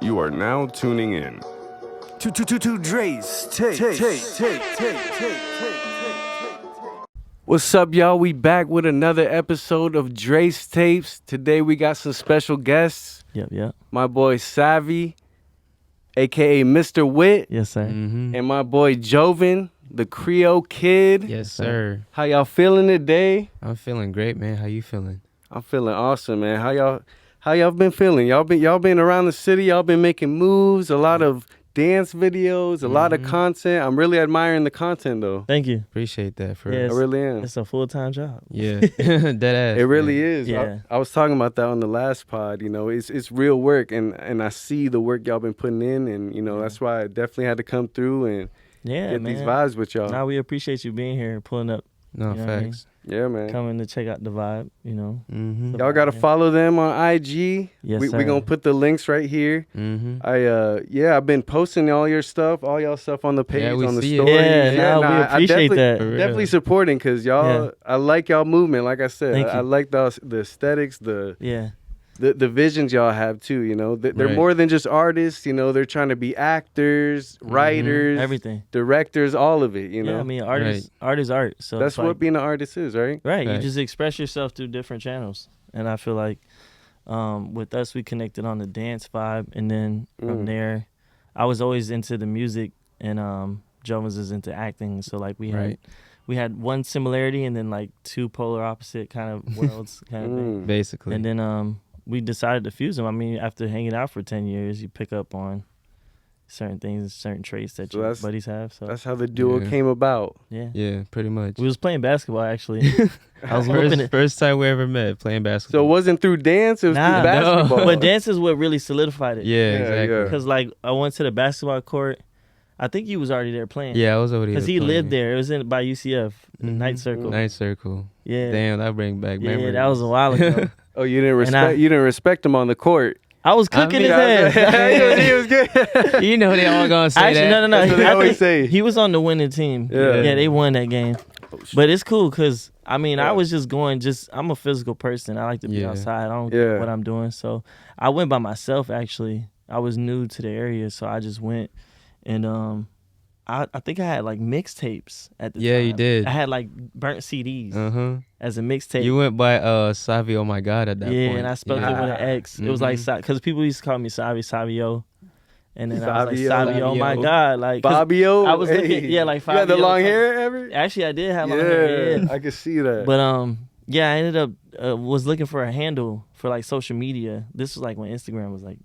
You are now tuning in to DRES Tapes. What's up, y'all? We back with another episode of DRES Tapes. Today we got some special guests. Yep. My boy Savi, aka Mr. Wit. Yes, sir. And my boy Joven, the Creole kid. Yes, sir. How y'all feeling today? I'm feeling great, man. How you feeling? I'm feeling awesome, man. How y'all been feeling? Y'all been around the city. Y'all been making moves. A lot of dance videos, a lot of content. I'm really admiring the content, though. Thank you. Appreciate that for Yeah, I really am. It's a full-time job. Yeah, dead ass. It really man. is. Yeah. I was talking about that on the last pod. You know, it's real work, and I see the work y'all been putting in, and you know that's why I definitely had to come through and get man. these vibes with y'all. Now we appreciate you being here, pulling up, No, you know what I mean? facts. Yeah, man. Coming to check out the vibe. You know. Mm-hmm. Y'all gotta follow them on IG. Yes, we sir. gonna put the links right here. Mm-hmm. I've been posting all your stuff, all y'all stuff on the page, Yeah, we on the see it. stories. Yeah, we I appreciate definitely, that. For real. Definitely supporting, cause y'all. Yeah. I like y'all movement. Like I said, Thank I you. like the aesthetics, the visions y'all have too. You know, they're Right. more than just artists. You know, they're trying to be actors, writers, Everything. directors, all of it. You know, Yeah, I mean, art is art. So that's it's what like, being an artist is, right? right. You Right. just express yourself through different channels, and I feel like with us, we connected on the dance vibe, and then from there, I was always into the music, and Joven's is into acting. So like we had one similarity, and then like two polar opposite kind of worlds, kind of thing. Basically. And then we decided to fuse them. I mean, after hanging out for 10 years, you pick up on certain things, certain traits that So your that's- buddies have. So That's how the duo Yeah. came about. yeah. Yeah, pretty much. We was playing basketball actually. I was whooping it. First time we ever met playing So basketball. it wasn't through dance; it was Nah, through basketball. But dance is what really solidified it. Yeah, Yeah, exactly. yeah. Because like I went to the basketball court. I think he was already there playing. Yeah, I was already. Because he lived there. It was by UCF, the Mhm. Night Circle. Night Circle. Yeah. Damn, that bring back Yeah, memories. that was a while ago. Oh, you didn't And I- respect him on the court. I was cooking mean, his ass. he was good. You know they all gonna say Actually, that. no. That's what they I always think say. He was on the winning team. Yeah. Yeah, they won that game. But it's cool because, I mean, Yeah. I was just going, I'm a physical person. I like to be Yeah. outside. I don't Yeah. care what I'm doing. So I went by myself, actually. I was new to the area, so I just went. And I think I had like mixtapes at the time. Yeah, you did. I had like burnt CDs Uh-huh. as a mixtape. You went by Savi, oh my God, at that yeah, point. and I spelled it with an X. It was like, because people used to call me Savio. And then I was like, Savio. Savio, oh my Savio. God. Like, 'cause Bobbio. I was looking, yeah, like You had the Fabio long or hair ever? Actually, I did have long hair. Yeah. I could see that. But yeah, I ended up was looking for a handle for like social media. This was like when Instagram was like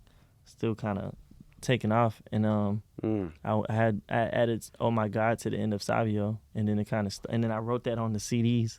still kind of taking off, and I added "Oh my God" to the end of Savio, and then it kind of and then I wrote that on the CDs,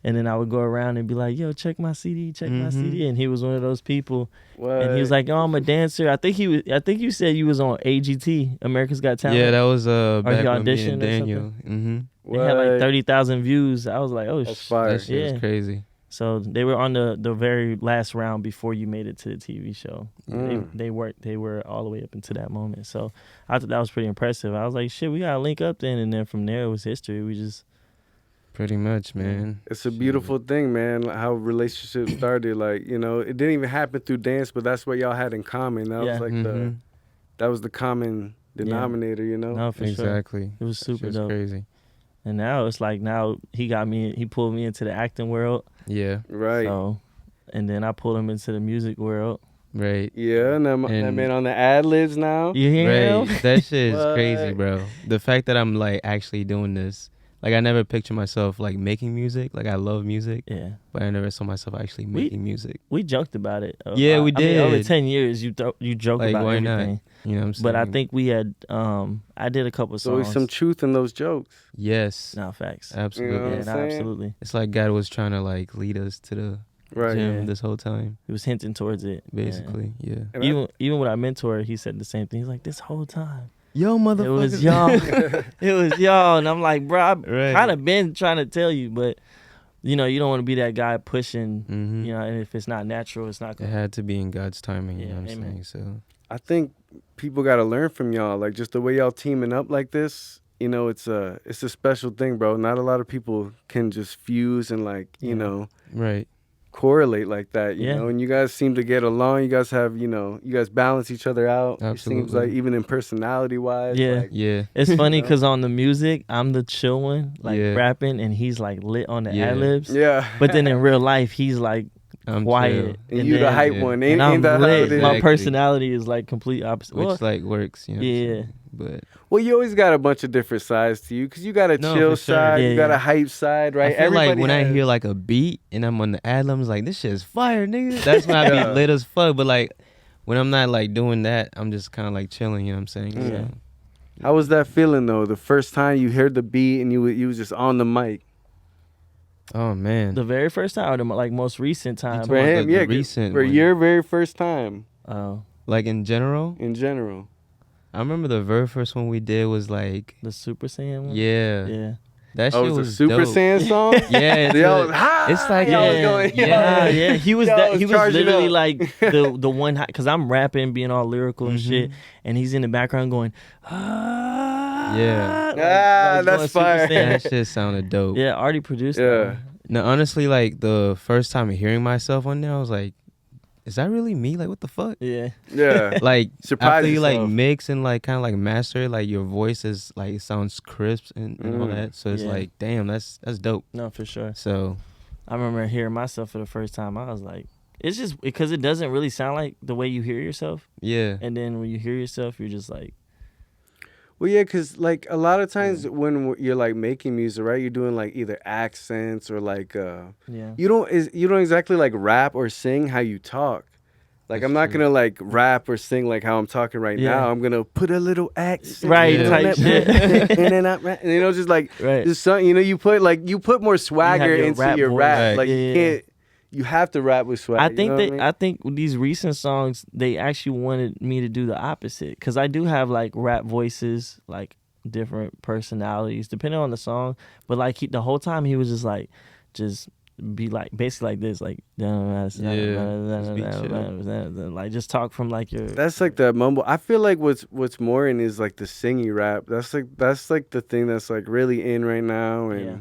and then I would go around and be like, "Yo, check my CD, check my CD," and he was one of those people, and he was like, "Oh, I'm a dancer." I think you said you was on AGT, America's Got Talent. Yeah, that was back he when me auditioned and or Daniel. Mm-hmm. They had like 30,000 views. I was like, "Oh, That's fire. That shit Yeah. was crazy. So they were on the very last round before you made it to the TV show. They were all the way up into that moment. So I thought that was pretty impressive. I was like, shit, we gotta link up then, and then from there it was history. We just Pretty much, man. It's a beautiful thing, man, like how relationships started. Like, you know, it didn't even happen through dance, but that's what y'all had in common. That was like that was the common denominator, you know? no for sure. Exactly. It was super Shit's dope. crazy. And now it's like he pulled me into the acting world. Yeah. Right. So, and then I pulled him into the music world. Right. Yeah, and that man on the ad-libs now. You hear him? Right. That shit is What? crazy, bro. The fact that I'm like actually doing this. Like I never pictured myself like making music. Like I love music, Yeah. but I never saw myself actually making music. We joked about it. Yeah, we I mean, over did. 10 years, you joke Like about why everything. not? You know what I'm saying? But I think we had I did a couple There's always songs. some truth in those jokes. yes, No, facts. absolutely. You know what Yeah, I'm no, saying? absolutely. It's like God was trying to like lead us to the Right. gym Yeah. this whole time, He was hinting towards it. basically. Yeah. And I- Even with our mentor, he said the same thing. He's like, this whole time. Yo, motherfucker. It was y'all. It was y'all. And I'm like, bro, I've Right. kind of been trying to tell you, but, you know, you don't want to be that guy pushing, Mm-hmm. you know, and if it's not natural, it's not It going to. had to be in God's timing. You Yeah, know what I'm amen. saying? So I think people got to learn from y'all. Like, just the way y'all teaming up like this, you know, it's a special thing, bro. Not a lot of people can just fuse and, like, you Yeah. know, right. correlate like that, you Yeah. know, and you guys seem to get along. You guys have, you know, you guys balance each other out. It seems Absolutely. like even in personality wise. Yeah. Like, Yeah. It's funny You know? because on the music, I'm the chill one, like Yeah. rapping, and he's like lit on the Yeah. ad libs. yeah. But then in real life, he's like I'm quiet. chill. and you the then- hype yeah. one. And Ain't I'm that how lit. it is? My Exactly. personality is like complete opposite. Which Well, like works, you know. what I'm yeah. saying? But Well, you always got a bunch of different sides to you because you got a No, chill for sure. side, Yeah, you got yeah. a hype side, right? I feel like Everybody when I has- hear like a beat and I'm on the ad lib, I'm like, this shit is fire, nigga. That's when I Yeah. be lit as fuck. But like when I'm not like doing that, I'm just kind of like chilling. You know what I'm saying? Mm. So, How was that feeling though? The first time you heard the beat and you was just on the mic. oh man. the very first time, or the like most recent time. For about him, the yeah, recent for one. your very first time Oh, Like in general, in general. I remember the very first one we did was like, the Super Saiyan one. yeah, Yeah. that Oh, shit it was was a Super dope. Saiyan song? Yeah, it's, Y'all a- was high. it's like Y'all was yeah, going, yeah. Yeah. He was Y'all that. was He was charging literally up. like the one because I'm rapping, being all lyrical and shit, and he's in the background going, Yeah. That's going Super fire. Saiyan. that shit sounded dope. Yeah, Artie produced Yeah. that. No, honestly, like the first time hearing myself on there, I was like, is that really me? Like, what the fuck? Yeah. Yeah. Like Surprise after you like yourself. mix and like kind of like master it, like your voice is like it sounds crisp and all Mm. that. So it's Yeah. like, damn, that's dope. No, for sure. So I remember hearing myself for the first time. I was like, it's just because it doesn't really sound like the way you hear yourself. yeah, And then when you hear yourself, you're just like, Well, yeah, because like a lot of times when you're like making music, right, you're doing like either accents or like yeah. you don't exactly like rap or sing how you talk. Like That's I'm not true. gonna like rap or sing like how I'm talking right Yeah. now. I'm gonna put a little accent, Right, on type it, shit. and then and you know, just like Right. just some, you know, you put more swagger your into rap your voice. rap. Right. Like Yeah, you yeah. can't, you have to rap with swag. I you think know that what I mean? I think with these recent songs, they actually wanted me to do the opposite because I do have like rap voices, like different personalities depending on the song. But like the whole time he was just like, just be like basically like this, like like just talk from like your. That's like the mumble. I feel like what's more in is like the singy rap. That's like the thing that's like really in right now, and Yeah.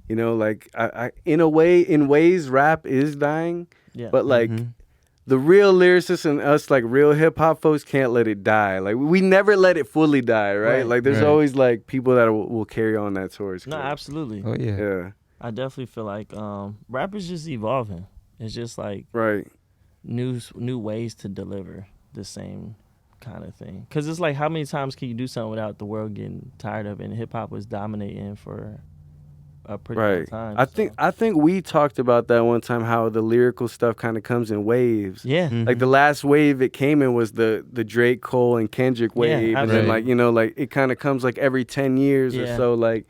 you know, like I in ways rap is dying, Yeah. but like Mhm. the real lyricists and us like real hip hop folks can't let it die. Like we never let it fully die, right? Right. Like there's Right. always like people that will carry on that torch. No, kid. absolutely. Oh yeah. Yeah, I definitely feel like rap is just evolving. It's just like right. new ways to deliver the same kind of thing. Cause it's like how many times can you do something without the world getting tired of it? And hip hop was dominating for a pretty long Right. time. I think we talked about that one time, how the lyrical stuff kind of comes in waves. yeah. Like the last wave it came in was the Drake, Cole, and Kendrick wave, and then absolutely. like you know like it kind of comes like every 10 years or Yeah. so. Like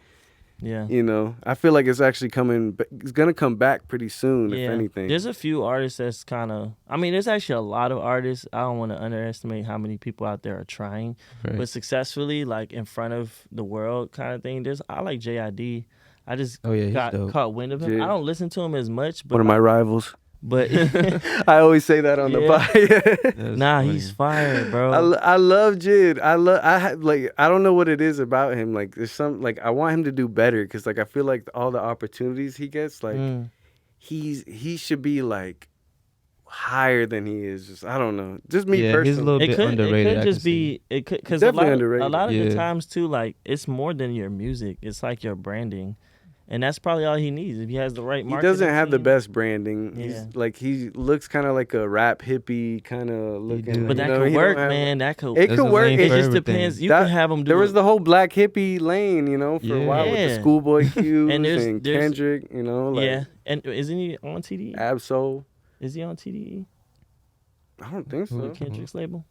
Yeah. you know, I feel like it's actually coming. It's gonna come back pretty soon, if anything. There's a few artists that's kind of. I mean, there's actually a lot of artists. I don't want to underestimate how many people out there are trying, Right. but successfully, like in front of the world, kind of thing. I like JID. I just Oh yeah, he's got dope. caught wind of him. Yeah. I don't listen to him as much, but One of my rivals. but I always say that on the Yeah. podcast. That's nah, funny. he's fire, bro. I love Jid. I don't know what it is about him. Like there's some like I want him to do better because like I feel like all the opportunities he gets, like he should be like higher than he is. Just I don't know. Just me Yeah, he's a personally. little bit underrated. It I could can just see. be it could because a Definitely lot, underrated. a lot of the Yeah. times too, like it's more than your music. It's like your branding, and that's probably all he needs if he has the right He marketing doesn't have the team. best branding. Yeah. He's like he looks kind of like a rap hippie kind of looking. do. But you that know, could he don't work, have- man. That could. It There's could a work. lane It It for just everything. depends. You That- can have him do. There was the whole black hippie lane, you know, for a Yeah. while with the Yeah. Schoolboy Q's And there's- and there's- Kendrick, you know, like yeah, and isn't he on TDE? Absol. Is he on TDE? I don't think so. Who? The Kendrick's label,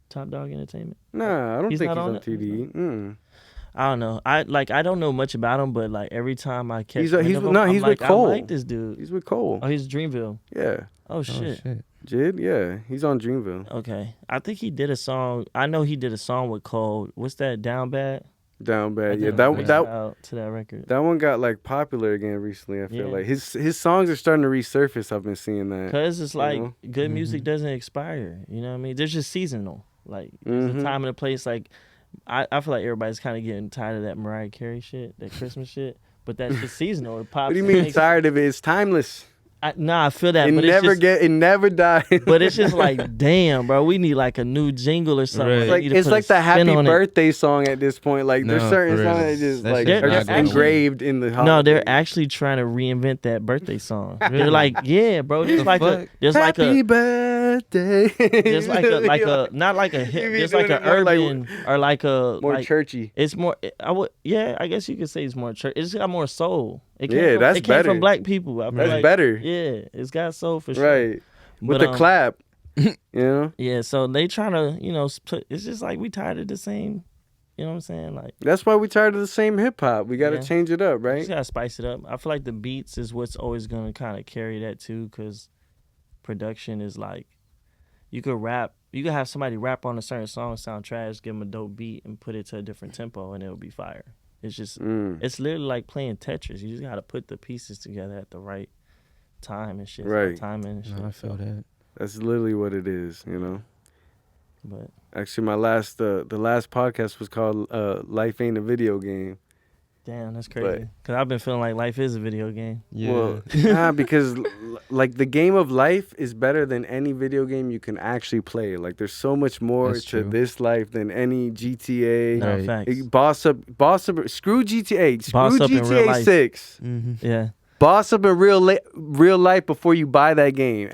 Top Dog Entertainment. Nah, I don't He's think he's not on on it? TDE. I don't know. I don't know much about him, but like every time I catch He's wind he's of him, no, I'm he's like, with Cole. I like this dude. He's with Cole. Oh, he's Dreamville. Yeah, Oh Oh shit. shit. Jid. Yeah, he's on Dreamville. Okay, I think he did a song. I know he did a song with Cole. What's that? Down Bad. Down I bad. did Yeah, a that freestyle to that record. that one got like popular again recently. I feel Yeah. like his songs are starting to resurface. I've been seeing that. Cause it's like know? good music Mhm. doesn't expire. You know what I mean? There's just seasonal. Like there's Mhm. a time and a place. Like I feel like everybody's kind of getting tired of that Mariah Carey shit, that Christmas shit. But that's just seasonal. It pops. What do you and mean makes- tired of it? It's timeless. I feel that, It but never it's just, it never dies. but it's just like, damn, bro, we need like a new jingle or something. Right. it's like the happy birthday song at this point. Like there's No, certain for real. songs that just That like shit's are not just gonna work. engraved in the holidays. No, they're actually trying to reinvent that birthday song. They're like, yeah, bro, there's like a, fuck? there's like Happy a, birthday. there's like a, not like a hip, You be there's like doing an it more like- urban or like a more like, churchy. It's more. I guess you could say it's more church. It's got more soul. It Yeah, from, that's it came better. from black people. I feel That's like, better. Yeah, it's got soul for sure. Right. With But, the clap. You know? Yeah, so they trying to, it's just like we tired of the same. You know what I'm saying? Like, That's why we tired of the same hip hop. We got to Yeah. change it up, you right? just gotta spice it up. I feel like the beats is what's always gonna kind of carry that too, because production is like, you could have somebody rap on a certain song, sound trash, give them a dope beat, and put it to a different tempo, and it'll be fire. It's just, it's literally like playing Tetris. You just gotta put the pieces together at the right time and shit. Right. Timing and shit. No, I feel that. That's literally what it is, you know? But Actually, my last the last podcast was called "Life Ain't a Video Game." damn, that's crazy. Because I've been feeling like life is a video game. Yeah. Well, because like the game of life is better than any video game you can actually play. Like there's so much more That's to true. this life than any GTA. No, Right. facts. Boss up. Screw GTA. Screw Boss up in real GTA life. 6. Yeah. Boss up in real life before you buy that game.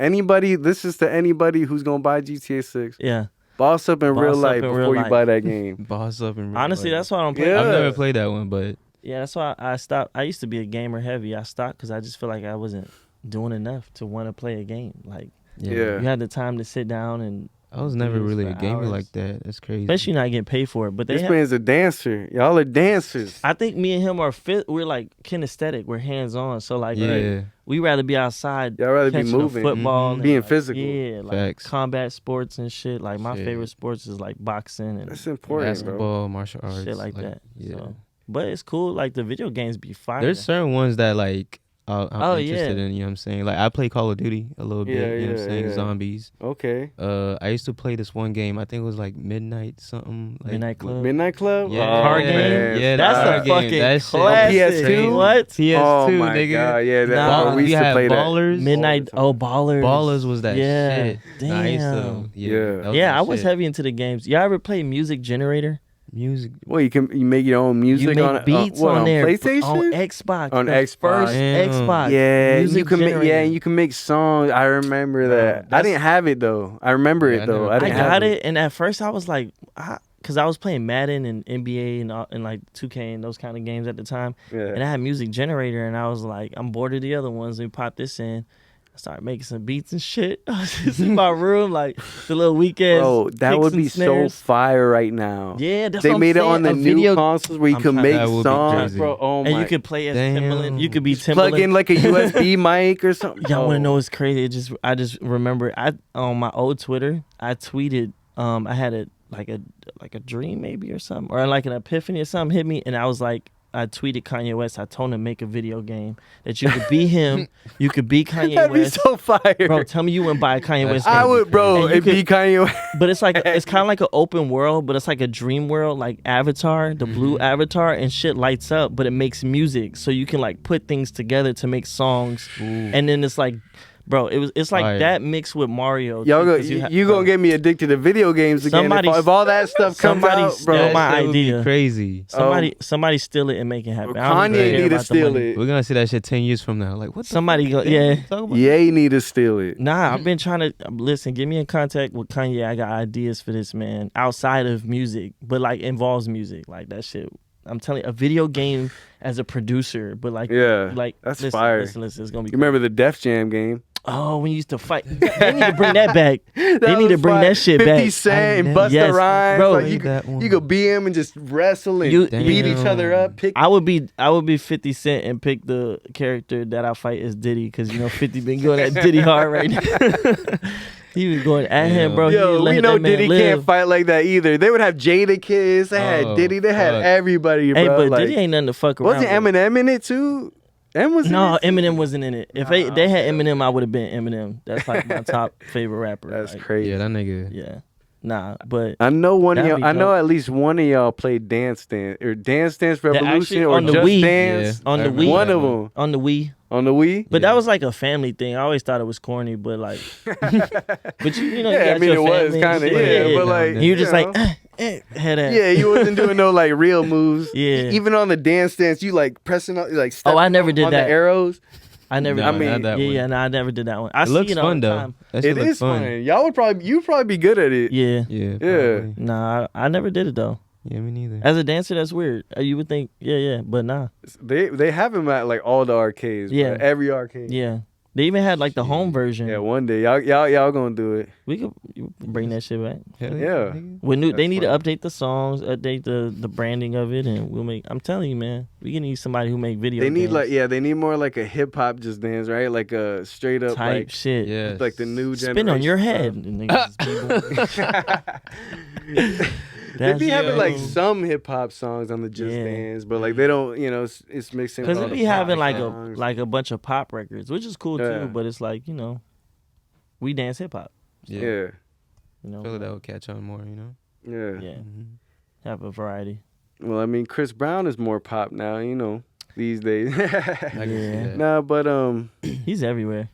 This is to anybody who's gonna buy GTA 6. Yeah. Boss up in Boss real up life in before real you life. buy that game. Boss up and Honestly, that's why I don't play. Yeah. I've never played that one, but Yeah, that's why I stopped. I used to be a gamer heavy. I stopped because I just feel like I wasn't doing enough to want to play a game. Like, Yeah. you had the time to sit down and, I was never Use really for a gamer hours. like that. That's crazy. especially not getting paid for it. But they This have, man's a dancer. Y'all are dancers. I think me and him are fit. We're like kinesthetic. We're hands on. So like, Yeah. we rather be outside. Y'all rather be catching a moving. football, Mhm. and, Being like, physical. Yeah, like Facts. combat sports and shit. Like my Shit. favorite sports is like boxing and That's important, bro. Basketball, martial arts, shit like that. Yeah. So, but it's cool. Like the video games be fire. There's certain ones that like I'm Oh, interested yeah. in. You know what I'm saying? Like I play Call of Duty a little bit. Yeah, You know what I'm yeah, saying? yeah. Zombies. Okay. I used to play this one game. I think it was like Midnight something. Like, Midnight Club. Midnight Club? Yeah. Card game? man. Yeah, That's card a game. fucking That shit. classic. PS2? What? PS2, Oh my nigga. god, yeah, that, Nah. we used you to had play Ballers. Midnight. Oh, Ballers. Ballers was that Yeah. shit. Damn. Nah, I used to, Yeah. that was Yeah, my I was shit. heavy into the games. Y'all ever play Music Generator? Music. Well, you make your own music You make on beats what, on there PlayStation, on Xbox. On the Xbox. First Damn. Xbox. Yeah, Music you can Generator. and you can make songs. I remember that. I that's- didn't have it though. I remember Yeah, it I though. never I I didn't got have it, and at first I was like, because I was playing Madden and NBA and like 2K and those kind of games at the time, and Yeah. I had Music Generator, and I was like, I'm bored of the other ones. Let me pop this in. I started making some beats and shit. I was just in my room, like the little weekends. Bro, that kicks would and be so snares. fire right now. Yeah, that's They what I'm made it saying. on the A new video, consoles where you I'm can trying- make That would be songs, crazy. bro. Oh my! and you could play as Damn. Timbaland. You could be Just plug in Timbaland. like a USB mic or something. Y'all want to Oh. know what's crazy? I just remember I on my old Twitter I tweeted I had a dream maybe or something, or like an epiphany or something hit me, and I was like, I tweeted Kanye West. I told him to make a video game that you could be him, you could be Kanye That'd be West. so fire. Bro, tell me you wouldn't buy a Kanye West I game. would, bro. And you It'd be could- Kanye West. But it's like it's kind of like an open world, but it's like a dream world, like Avatar, the blue Avatar, and shit lights up, but it makes music, so you can like put things together to make songs, and then it's like, bro, it's like Fire. that mixed with Mario. Y'all too, go, 'cause you gonna get me addicted to video games again. Somebody- If all that stuff comes somebody out, steal bro. my That would be idea. crazy. Somebody steal it and make it happen. I don't Kanye even care need to about the steal money. it. We're gonna see that shit 10 years from now. Like what? Somebody the go, fuck yeah. you talking about? Ye need to steal it. Nah, I've been trying to listen. Get me in contact with Kanye. I got ideas for this, man. Outside of music, but like involves music, like that shit. I'm telling you, a video game as a producer, but like, Yeah, like that's listen, fire. Listen, it's gonna be. You remember the Def Jam game? Oh, when you used to fight, they need to bring that back. They That need to was bring fire. that shit 50 back. Cent and I Busta yes, Rhymes. bro. Like, you That one. could beat him and just wrestle and You- beat each other up. Pick I would be 50 Cent and pick the character that I fight as Diddy, because 50 been going at Diddy hard right now. He was going at him, bro. He Yo, let we that know man Diddy live. can't fight like that either. They would have Jada Kids. They had Oh, Diddy. They had fuck. everybody, bro. Hey, but like, Diddy ain't nothing to fuck around wasn't with. Eminem in it too? M was No, in it? Eminem wasn't in it. If they had Eminem, I would have been Eminem. That's like my top favorite rapper. That's like, crazy. Yeah, that nigga. Yeah, Nah, but I know one of That'd y'all. be I know dope. at least one of y'all played Dance actually Revolution or on the Just Wii. Dance. on the I Wii. remember One that of them on the Wii. on the Wii. But Yeah. that was like a family thing. I always thought it was corny, but like, but you know, you Yeah, got I mean your it was family and kind of shit. yeah, but like And you're just you like, know. head ass. Yeah, you wasn't doing no like real moves. Yeah. Even on the dance, you like pressing up, like Oh, I stepping never on did that. the arrows. I never. No, did mean, not that yeah, one. yeah. No, I never did that one. I It see looks it all fun the though. time. That shit It looks is fun. You'd probably be good at it. Yeah. Yeah. Yeah. Probably. Nah, I never did it though. Yeah, me neither. As a dancer, that's weird. You would think, yeah, but nah. They have them at like all the arcades. Yeah. Bro. Every arcade. Yeah. They even had like the home version. Yeah, one day y'all gonna do it. We could bring that shit back. Hell Yeah. nigga. With new, they That's need fun. to update the songs, update the branding of it, and we'll make. I'm telling you, man, we can need somebody who make video. They need games they need more like a hip hop just dance, right? Like a straight up type like shit. Yeah. like the new generation. Spin on your stuff. head. And niggas be They be having yo. like some hip hop songs on the Just Yeah. Dance, but like they don't, it's mixing. Because all it the be having pop like songs. a bunch of pop records, which is cool Yeah. too. But it's like we dance hip hop. Yeah. Yeah, You I know, feel like that would catch on more, you know? yeah. yeah, Mhm. have a variety. Well, I mean, Chris Brown is more pop now, these days. I can see Yeah. that. Nah, but He's everywhere.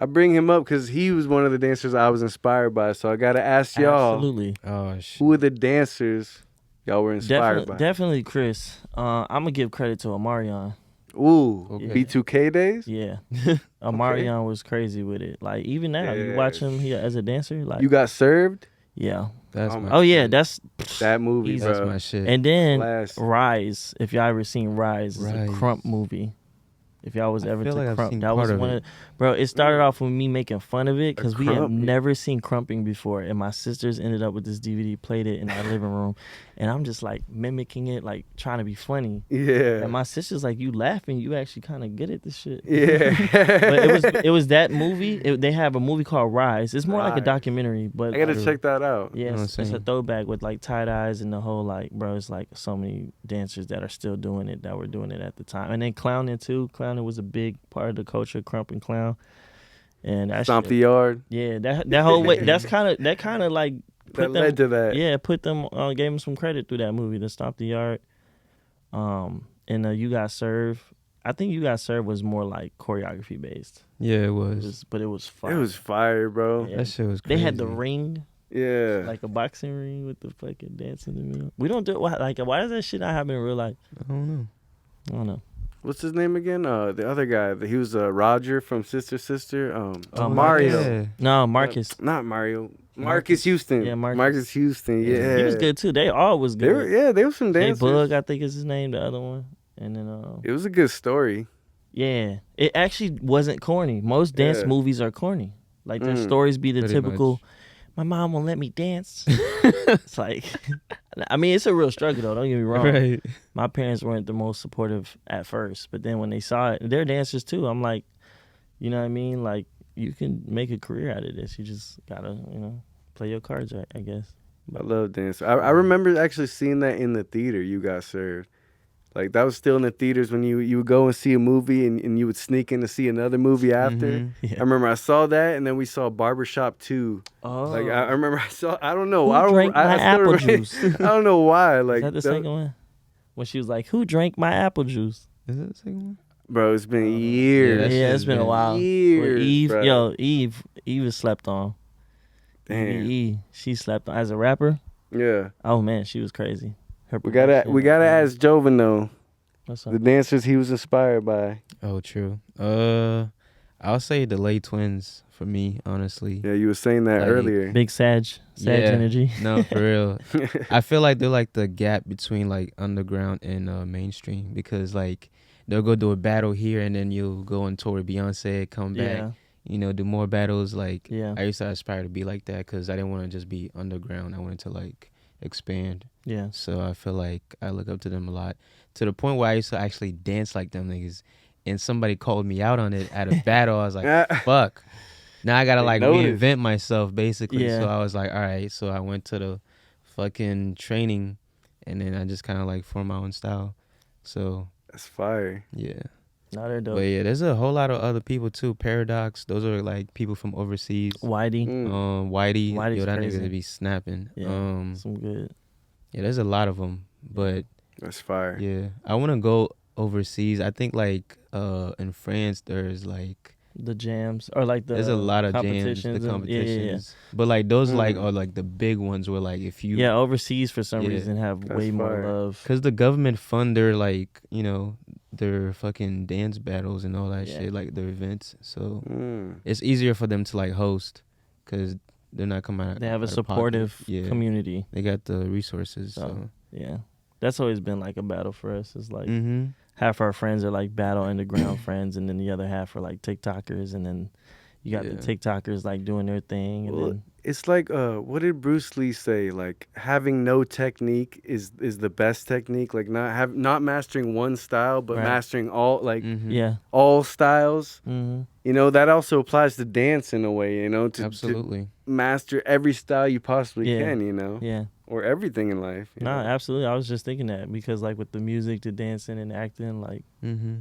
I bring him up because he was one of the dancers I was inspired by. So I gotta ask y'all, Absolutely. Oh, shit. who are the dancers y'all were inspired Definitely Chris. I'm gonna give credit to Omarion. by? Ooh, Okay. B2K days. Yeah, Omarion was crazy with it. Like even now, you watch him here as a dancer. Like You got served. yeah. That's Oh my Oh yeah, shit. that's That movie, Easy. That's bro. my shit. and then Blast. Rise. If y'all ever seen Rise, it's a Rise. Crump movie. If y'all was I ever feel to like I've Crump, seen that was part of one it. of, bro. It started off with me making fun of it because we had Crump? never seen crumping before, and my sisters ended up with this DVD, played it in our living room, and I'm just like mimicking it, like trying to be funny. Yeah. And my sister's like, "You laughing? You actually kind of good at this shit." Yeah. But it was that movie. They have a movie called Rise. It's more like a Rise. documentary, but I gotta like, check that out. yeah, You know what I'm it's a saying? throwback with like tie dyes and the whole like, bro. It's like so many dancers that are still doing it that were doing it at the time, and then clowning too. Clowning was a big part of the culture, crump and clown, and that Stomp shit- the yard. yeah, that whole way. That's kind of like That put led them, to that. yeah, put them gave them some credit through that movie, the Stomp the Yard, and You Got Served. I think You Got Served was more like choreography based, Yeah, it was. but it was fun. It was fire, bro. Yeah. That shit was They crazy. had the ring. Yeah. Like a boxing ring with the fucking dancing in the middle. We don't do it. Why does that shit not happen in real life? I don't know. I don't know. What's his name again? The other guy. He was Roger from Sister Sister. Oh, Mario. Yeah. No, Marcus. Not Mario. Marcus Houston. Yeah, Marcus. Marcus Houston. Yeah. He was good too. They all was They were. good. Yeah, they were some Hey, dancers. Bug, I think is his name, the other one. And then It was a good story. yeah. It actually wasn't corny. Most dance Yeah. movies are corny. Like their Mm. stories be the Pretty typical much. my mom won't let me dance. It's like I mean, it's a real struggle though, don't get me wrong. Right. My parents weren't the most supportive at first, but then when they saw it, they're dancers too. I'm like, you know what I mean? Like, you can make a career out of this. You just gotta, play your cards right, I guess. I love dance. I remember actually seeing that in the theater. You Got Served. Like that was still in the theaters when you would go and see a movie and you would sneak in to see another movie after. Mhm. Yeah. I remember I saw that and then we saw Barbershop 2. Oh, Like I remember I don't know. Who I don't, drank I my still apple remember- juice? I don't know why. Like is that the second one? When she was like, "Who drank my apple juice?" Is that the second one? Bro, it's been that years. shit Yeah, has it's been a been while. With years, Eve, bro. Eve is slept on. Damn. Eve, she slept on as a rapper. Yeah. Oh man, she was crazy. Her We gotta production, ask Joven though. What's up? The dancers he was inspired by. Oh, true. I'll say the Lay Twins for me, honestly. Yeah, you were saying that Like, earlier. Big Sag Yeah. energy. No, for real. I feel like they're like the gap between like underground and mainstream because like they'll go do a battle here and then you'll go on tour with Beyonce, come back, Yeah, do more battles. Like yeah, I used to aspire to be like that because I didn't want to just be underground. I wanted to like expand. yeah. So I feel like I look up to them a lot to the point where I used to actually dance like them niggas. And somebody called me out on it at a battle. I was like, fuck. Now I gotta They like noticed. reinvent myself basically. Yeah. So I was like, all right. So I went to the fucking training and then I just kind of like formed my own style. So That's fire. yeah. No, they're dope. But yeah, there's a whole lot of other people too. Paradox, those are like people from overseas. Whitey. Whitey, Whitey's yo, that crazy. nigga be snapping. Yeah, some good. Yeah, there's a lot of them. But That's fire. yeah, I want to go overseas. I think like in France there's like The jams or like the there's a lot of jams, competitions. the competitions. Yeah. But like those like are like the big ones where like if you Overseas for some Yeah. reason have That's way more fire. love. Cause the government fund their like their fucking dance battles and all that Yeah. shit, like their events. So Mm. it's easier for them to like host, cause they're not coming out. They have a out of pocket. supportive Yeah. community. They got the resources. So. Yeah, that's always been like a battle for us. It's like Mm-hmm. half our friends are like battle underground friends, and then the other half are like TikTokers, and then you got the Yeah. TikTokers like doing their thing, and Well, then it's like what did Bruce Lee say? Like having no technique is the best technique. Like not mastering one style, but Right. mastering all Mm-hmm. yeah, all styles. mm-hmm. You know, that also applies to dance in a way, you know, to Absolutely. master every style you possibly Yeah. can, you know, yeah. or everything in life. you No, know? absolutely. I was just thinking that because like with the music, the dancing and acting, like Mm-hmm.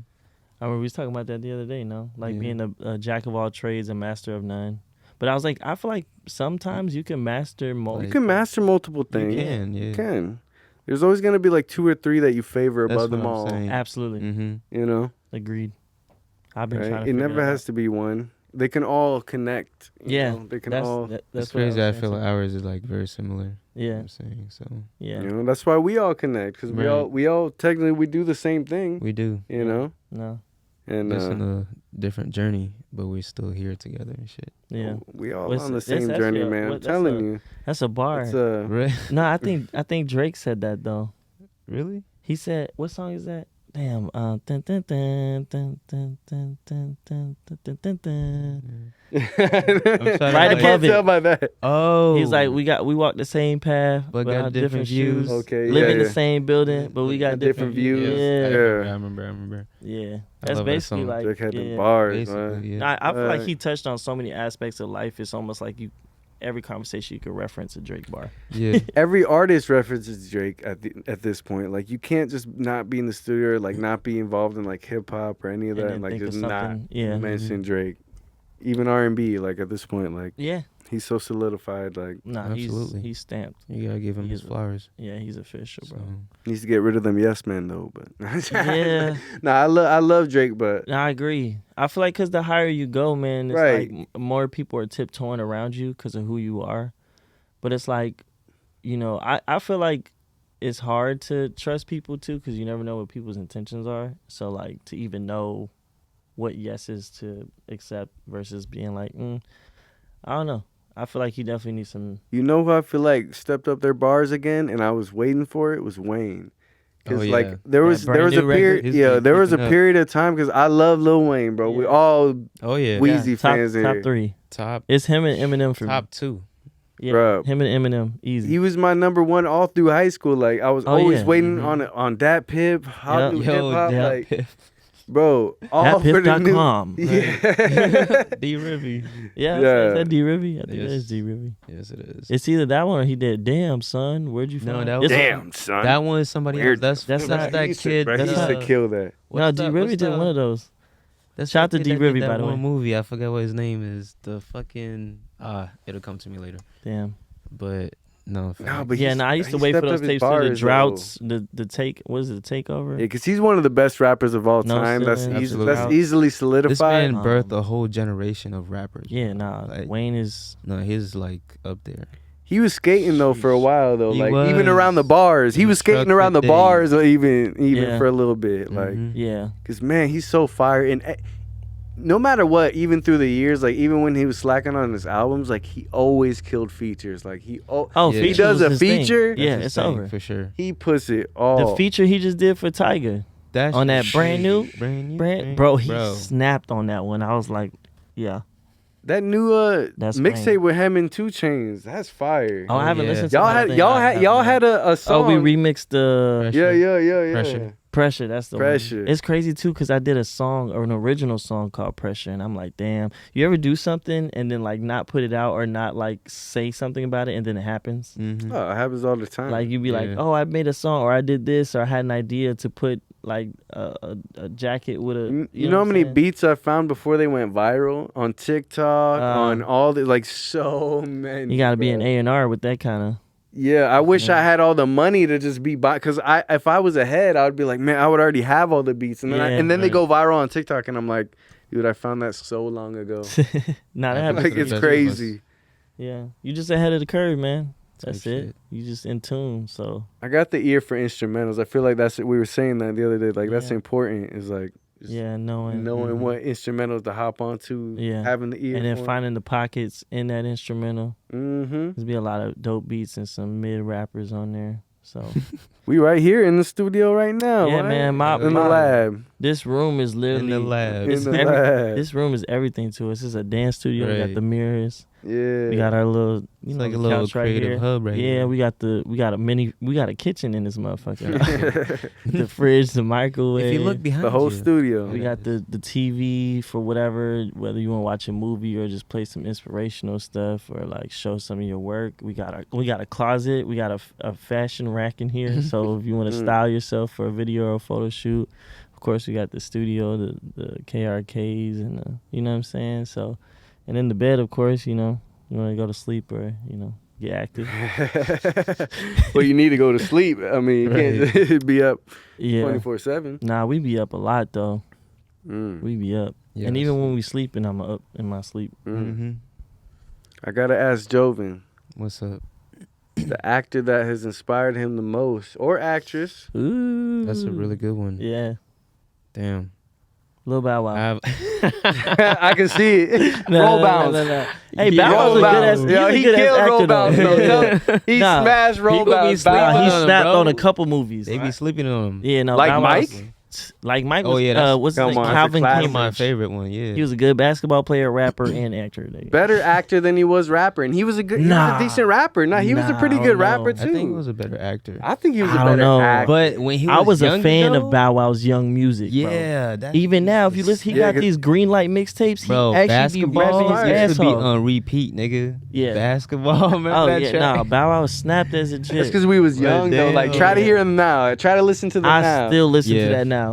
I remember we was talking about that the other day. No, like Yeah. being a jack of all trades and master of none. But I was like, I feel like sometimes you can master more. You can master multiple things. You can, yeah. You can. There's always gonna be like 2 or 3 that you favor That's above them what I'm all. saying. Absolutely, Mm-hmm. You know, agreed. I've been trying right? to. It figure never that has out. to be one. They can all connect. you Yeah, know? They can that's all. that's That's what crazy. I was feel like saying. ours is like very similar. Yeah, I'm saying so. yeah. You know, that's why we all connect because Right. we all technically we do the same thing. We do. You know, No, and Just in a different journey, but we're still here together and shit. yeah. we all What's- on the that's same actually journey, a- man. I'm what- that's telling a- you, That's a bar. it's Right? No, I think Drake said that though. Really? He said, "What song is that?" Damn. Dun, dun, dun, dun, dun, dun, dun, dun, dun, dun, dun, dun. trying to, I Right like- can't above it. tell by that. Oh. He's like, we walk the same path, But but got have different different views. views. Okay, Live yeah, in the yeah. same building, but we got Got different different views. views. Yeah, Yeah. I remember. yeah. I That's love that basically song. like Drake had the yeah. bars, Basically, man. yeah. I feel like Right. he touched on so many aspects of life. It's almost like every conversation you could reference a Drake bar. Yeah. Every artist references Drake at this point. Like you can't just not be in the studio, or, like not be involved in like hip hop or any of And that. then Like think of just not something. Yeah. mention Drake. Even R&B, like at this point, like Yeah. he's so solidified. Like Nah, Absolutely. he's stamped. You gotta give him He his is a- flowers. Yeah, he's official, bro. So. needs to get rid of them yes men though. But Yeah. nah, I love Drake, but I agree. I feel like because the higher you go, man, it's Right. like more people are tiptoeing around you because of who you are. But it's like, I feel like it's hard to trust people too because you never know what people's intentions are. So like to even know what yeses to accept versus being like, I don't know. I feel like he definitely needs some. you know who I feel like stepped up their bars again, and I was waiting for it was Wayne. Because Oh, yeah. like there was brand a new record, period, he's yeah, been there was a keeping up. period of time because I love Lil Wayne, bro. We Yeah. all Oh yeah. Weezy top, fans in top here. 3. Top It's him and Eminem for top me. 2. Yeah, Bruh. him and Eminem, easy. He was my number one all through high school. Like I was Oh, always yeah. waiting Mhm. on Dat Pip, hot new Yep. hip hop, yeah. like bro, all for the new. Hatpiff.com. Yeah. D Rivy. Yeah, Yeah. is that D Rivy? I think Yes. that's D Rivy. Yes, it is. It's either that one or he did. Damn, son, where'd you No, find that was- It's- Damn, son. That one is somebody Weird. else. That's not- that He used to- kid. bro, he that's used to not- kill that. No, D Rivy did one of those. That's Shout out the to kid D. that did Rivy, that by the one way. movie. I forget what his name is. The fucking it'll come to me later. Damn. But no, No, but Yeah, he's- I used to he wait for stepped those up his tapes for the bars, though. droughts, the take. What is it? The takeover. Yeah, because he's one of the best rappers of all No time. That's ceiling. Absolutely. that's easily this solidified. man birthed a whole generation of rappers. Yeah, nah. Like- Wayne is. No, he's like up there. He was skating though for a while though, He like even was. around the bars. He In was the skating truck around the for bars, or even Yeah. for a little bit, like. Mhm. Yeah. Cause man, he's so fire, and no matter what, even through the years, like even when he was slacking on his albums, like he always killed features. Like he Oh, Yeah. features He does was a his thing. feature? Yeah, That's his it's thing, over. for sure. he puts it all. The feature he just did for Tiger That's on that brand new, brand bro, he snapped on that one. I was like, yeah. That new That's mixtape Wayne. with him and 2 Chainz, that's fire. Oh, I haven't yeah. listened to y'all the whole had thing. y'all had a Oh, song. we remixed the yeah. Pressure. Pressure. That's the Pressure. one. It's crazy too because I did a song or an original song called Pressure, and I'm like, damn. You ever do something and then like not put it out or not like say something about it, and then it happens? Mm-hmm. Oh, it happens all the time. Like you be like, Yeah. oh, I made a song or I did this or I had an idea to put like a jacket with a. You know how what I'm many saying? beats I found before they went viral on TikTok, on Uh, all the like so many. You gotta be an bro. A&R with that kind of. Yeah, I wish I Yeah. had all the money to just be buy. Cause if I was ahead, I would be like, man, I would already have all the beats, and then Yeah, and then they right. go viral on TikTok, and I'm like, dude, I found that so long ago. Nah, that I happens. Like the it's best crazy. Yeah, you just ahead of the curve, man. That's Type it. shit. You just in tune. So I got the ear for instrumentals. I feel like that's we were saying that the other day. Like that's Yeah. important. Is like just yeah, knowing. knowing what instrumentals to hop onto. Yeah. Having the ear. And then for finding the pockets in that instrumental. Mm-hmm. There's be a lot of dope beats and some mid rappers on there. So We right here in the studio right now. yeah, right? man. My in the lab. This room is literally In the lab. It's In the every- lab. This room is everything to us. It's a dance studio. We got Right. the mirrors. Yeah. We got our little, It's know, like a the little couch right creative here. hub right yeah, here. we got a kitchen in this motherfucker. The fridge, the microwave. If you look behind the whole you, studio. We got the TV for whatever, whether you want to watch a movie or just play some inspirational stuff or like show some of your work. We got a closet. We got a fashion rack in here. So if you want to style yourself for a video or a photo shoot, of course we got the studio, the KRKs, and you know what I'm saying. So, and then the bed, of course, you know, you want to go to sleep or get active. Well, you need to go to sleep. I mean, you can't just be up Yeah. 24/7. Nah, we be up a lot though. We be up. Yes. And even when we sleeping, I'm up in my sleep. Mm-hmm. I gotta ask Joven, What's up? the actor that has inspired him the most, or actress. Ooh. That's a really good one. Yeah. Damn. Lil Bow Wow. I can see it. Roll bounce. No. Hey, Yeah, Bow Wow's a Roll good bounce. ass. Yo, He's a he good ass killed actor, roll bounce. though. though. He Nah, smashed roll people be bounce. sleeping Bow on He Wow. him, snapped bro. on a couple movies. They be sleeping on him. Yeah, no. Like Bow Wow's- Mike? Like Mike Oh, was. yeah, that's- What's his Come name? on, that's a Calvin classic. Cambridge. My favorite one, yeah. He was a good basketball player, rapper, and actor. Better actor than he was rapper, and he was a good, he was Nah. a decent rapper. Nah, he was a Nah, pretty I good don't rapper know. too. I think he was a better actor. I think he was a I better don't know. actor. But when he was I was a younger, fan though, of Bow Wow's young music. Bro. Yeah, that's Even now, if you listen, he Yeah, got 'cause- these green light mixtapes. He bro, actually be rapping basketball his ass used to be off. on repeat, nigga. Yeah. Basketball, remember Oh that yeah, track? no, Bow Wow snapped as a That's jit. because we was young though. Like, try to hear him now. Try to listen to them I now. still listen to Yeah. that now.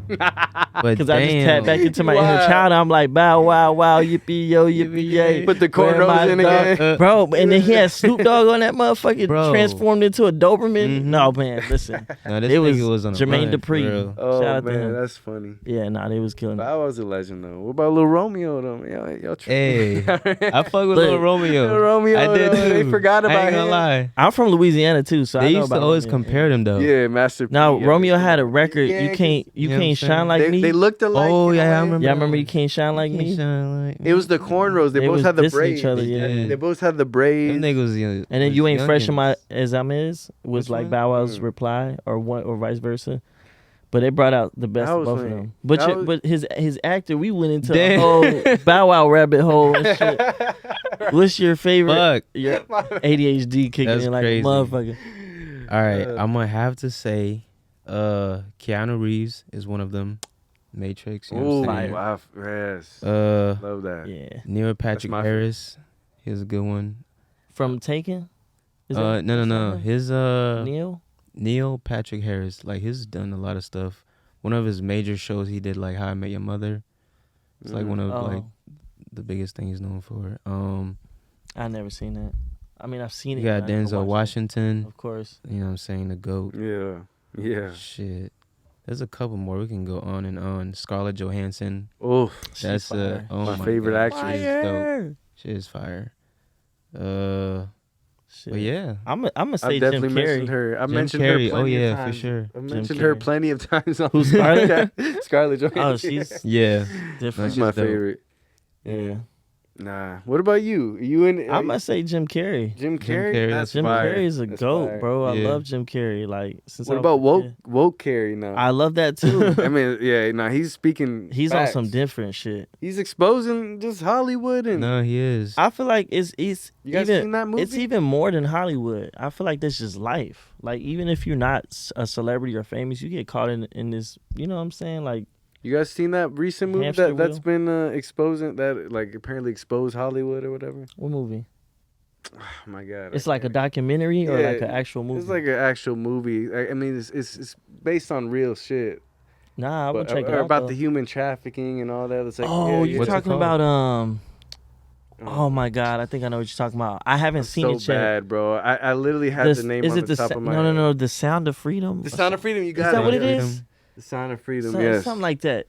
But Because I just damn. tapped back into my inner Wow. child. I'm like, bow, wow, wow, yippee, yo, yippee, yay. Put the Where am I, cornrows in dog? again. Bro, and then he had Snoop Dogg on that motherfucker, Bro. transformed into a Doberman. Mhm. No, man, listen. No, this It nigga was on a Jermaine run, Dupri. for real. Oh Shout out to man, him. that's funny. Yeah, nah, they was killing it. Bow Wow's a legend though. What about Lil Romeo though? Yo, Hey, I fuck with Look, Lil Romeo. Lil Romeo, I did though, too. they forgot I about ain't gonna him. lie. I'm from Louisiana, too, so I They know used to about always Romeo. compare them though. Yeah, Master P. Now, yeah. Romeo had a record, Yeah, You Can't you know what I'm Shine saying? Like Me. They looked alike. Oh, in a yeah, I way. remember. Y'all remember You Can't Shine Like Me? It was the cornrows. They They both was had the dissing braids. each other, yeah. They both had the braids. Them niggas, you know, And then was You Ain't Fresh youngins. as I'm Is was Which like one? Bow Wow's reply or vice versa. But they brought out the best That of was both of funny. them. But That was- but his actor, we went into Damn. a whole Bow Wow rabbit hole and shit. What's your favorite? Fuck. Your ADHD kicking That's in like crazy. a motherfucker. All right, I'm gonna have to say, Keanu Reeves is one of them. Matrix. You know Ooh, what I'm saying? wow, yes. Love that. Yeah. Neil Patrick my Harris. He's a good one. From Taken? Is No. that His Neil? Neil Patrick Harris, like he's done a lot of stuff. One of his major shows he did, like How I Met Your Mother. It's like one of like the biggest things he's known for. I never seen that. I mean, I've seen it. You got but I never Denzel watched Washington. it. Of course. You know what I'm saying? The GOAT. Yeah. Shit. There's a couple more. We can go on and on. Scarlett Johansson. Oh, That's fire. oh My my favorite God. actress. She is dope. Fire. She is fire. Shit. But yeah. I'm gonna say I've definitely Jim mentioned Carrey. her. I've Jim mentioned Carrey. her plenty Oh, yeah, of for times. sure. I've Jim mentioned her Carrey. plenty of times. On Who's Scarlett? Scarlett Johansson. Oh, she's Yeah. different. She's my She's dope. favorite. Yeah. Nah. What about you? You in? I'm gonna say Jim Carrey. Jim Carrey. Carrey, That's Jim fire. Carrey is a That's goat, fire. bro. I Yeah. love Jim Carrey. Like since What I about was a woke kid. Carey now? I love that too. I mean, yeah. Nah, he's speaking. He's facts. on some different shit. He's exposing just Hollywood and. No, he is. I feel like it's You guys even seen that movie? it's even more than Hollywood. I feel like that's just life. Like even if you're not a celebrity or famous, you get caught in this. You know what I'm saying? Like You guys seen that recent movie Hamster that's wheel? been exposing that like apparently exposed Hollywood or whatever? what movie? Oh my god! It's like a documentary or Yeah, like an actual movie. It's like an actual movie. I mean, it's based on real shit. Nah, I would But, check it or out. about though. the human trafficking and all that. It's like, Oh, yeah, you're What's it talking called? about Oh my God, I think I know what you're talking about. I haven't seen so it yet. bad, bro. I literally had the name Is on it the top of my no, head. no, The Sound of Freedom? The Sound of Freedom. You got Is that it. what it yeah. is? The Sound of Freedom. Yes. Something like that.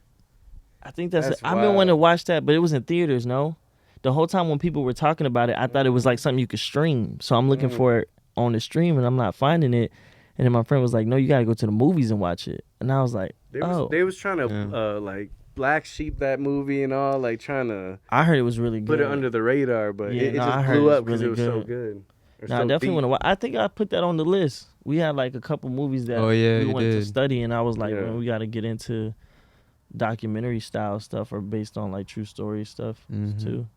I think that's. That's I've been wanting to wild. watch that, but it was in theaters. No, the whole time when people were talking about it, I thought it was like something you could stream. So I'm looking for it on the stream, and I'm not finding it. And then my friend was like, "No, you got to go to the movies and watch it." And I was like, They was trying to like black sheep that movie and all, like trying to I heard it was really good. put it under the radar, but Yeah, it no, I just heard blew it's up because really it was so good. good. Or No, I so definitely deep. want to watch. I think I put that on the list. We had like a couple movies that Oh, yeah, we you wanted to did. study, and I was like, Yeah. man, we got to get into documentary style stuff or based on like true story stuff too.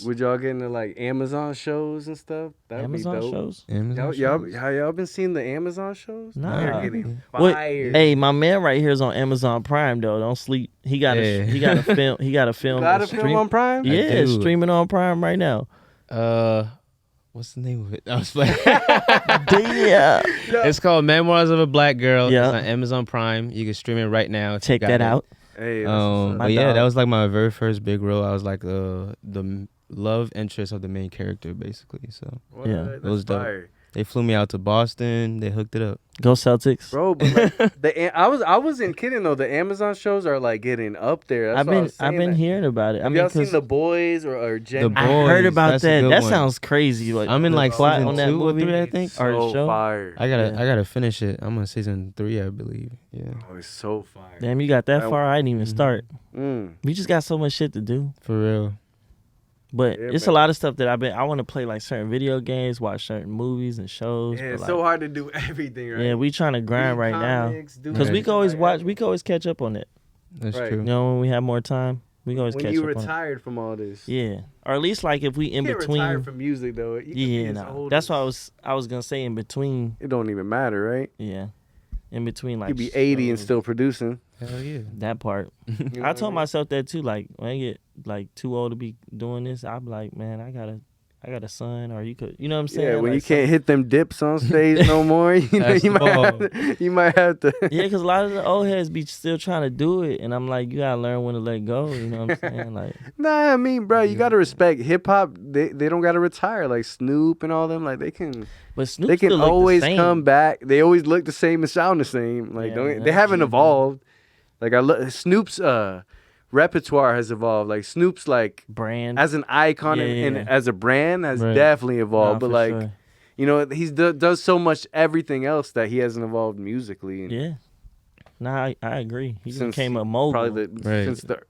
Would y'all get into like Amazon shows and stuff? That'd Amazon be dope. shows? Amazon Y'all, shows? have y'all been seeing the Amazon shows? Nah. They're getting What- fired. Hey, my man right here is on Amazon Prime though. Don't sleep. He got Yeah. he got a film. He got a film. Got a that's film on Prime? Yeah, do. streaming on Prime right now. What's the name of it? I was playing. Yeah. It's called Memoirs of a Black Girl. Yeah. It's on Amazon Prime. You can stream it right now. if you Check got that it. out. Hey, that's what's up. My But yeah, dog. that was like my very first big role. I was like the love interest of the main character, basically. So What? Yeah. That's It was dope. fire. they flew me out to Boston. They hooked it up. Go Celtics. Bro, but like, I wasn't kidding though. The Amazon shows are like getting up there. That's I've why I been was saying that. hearing about it. Have y'all seen The Boys or Gen? The I heard Boys, about that's a that. good That one. sounds crazy. Like, I'm in the like plot season on that 2 or movie. 3, I think. So Or show. fire. I gotta Yeah. finish it. I'm on season 3, I believe. Yeah, Oh, it's so fire. Damn, you got that far. I didn't even start. Mm. We just got so much shit to do. for real. But Yeah, it's man. a lot of stuff that I want to play like certain video games, watch certain movies and shows. Yeah, but, it's like, so hard to do everything, right? Yeah, we trying to grind Read right now. comics, do Because we shit can always like watch. that. We can always catch up on it. That's Right. true. You know, when we have more time, we can always When catch you up on it. retired from all this. Yeah, or at least like if we in you can't retire between. from music though. You can be Yeah, as nah. old That's as- what I was gonna say in between. It don't even matter, right? Yeah, in between like You be 80 and shows, still producing. Hell yeah. that part. You know I what told mean? myself that too. Like when I get like too old to be doing this, I'm like, man, I got a son, or you could, you know what I'm saying? Yeah, when Like, you can't hit them dips on stage no more, you know, That's you might, all. you might have to. Yeah, because a lot of the old heads be still trying to do it, and I'm like, you gotta learn when to let go. You know what I'm saying? Like, Nah, I mean, bro, you gotta respect hip hop. They don't gotta retire like Snoop and all them. Like they can but Snoop they can still look always the same. come back. They always look the same and sound the same. Like Yeah, don't, man, they that's haven't true, man. evolved. Like Snoop's repertoire has evolved. Like Snoop's like brand. as an icon Yeah, and yeah. as a brand has Right. definitely Nah, evolved. for but like sure. you know, he's does so much everything else that he hasn't evolved musically. And Yeah. Nah, I agree. He since became a mogul. Probably the Right. since the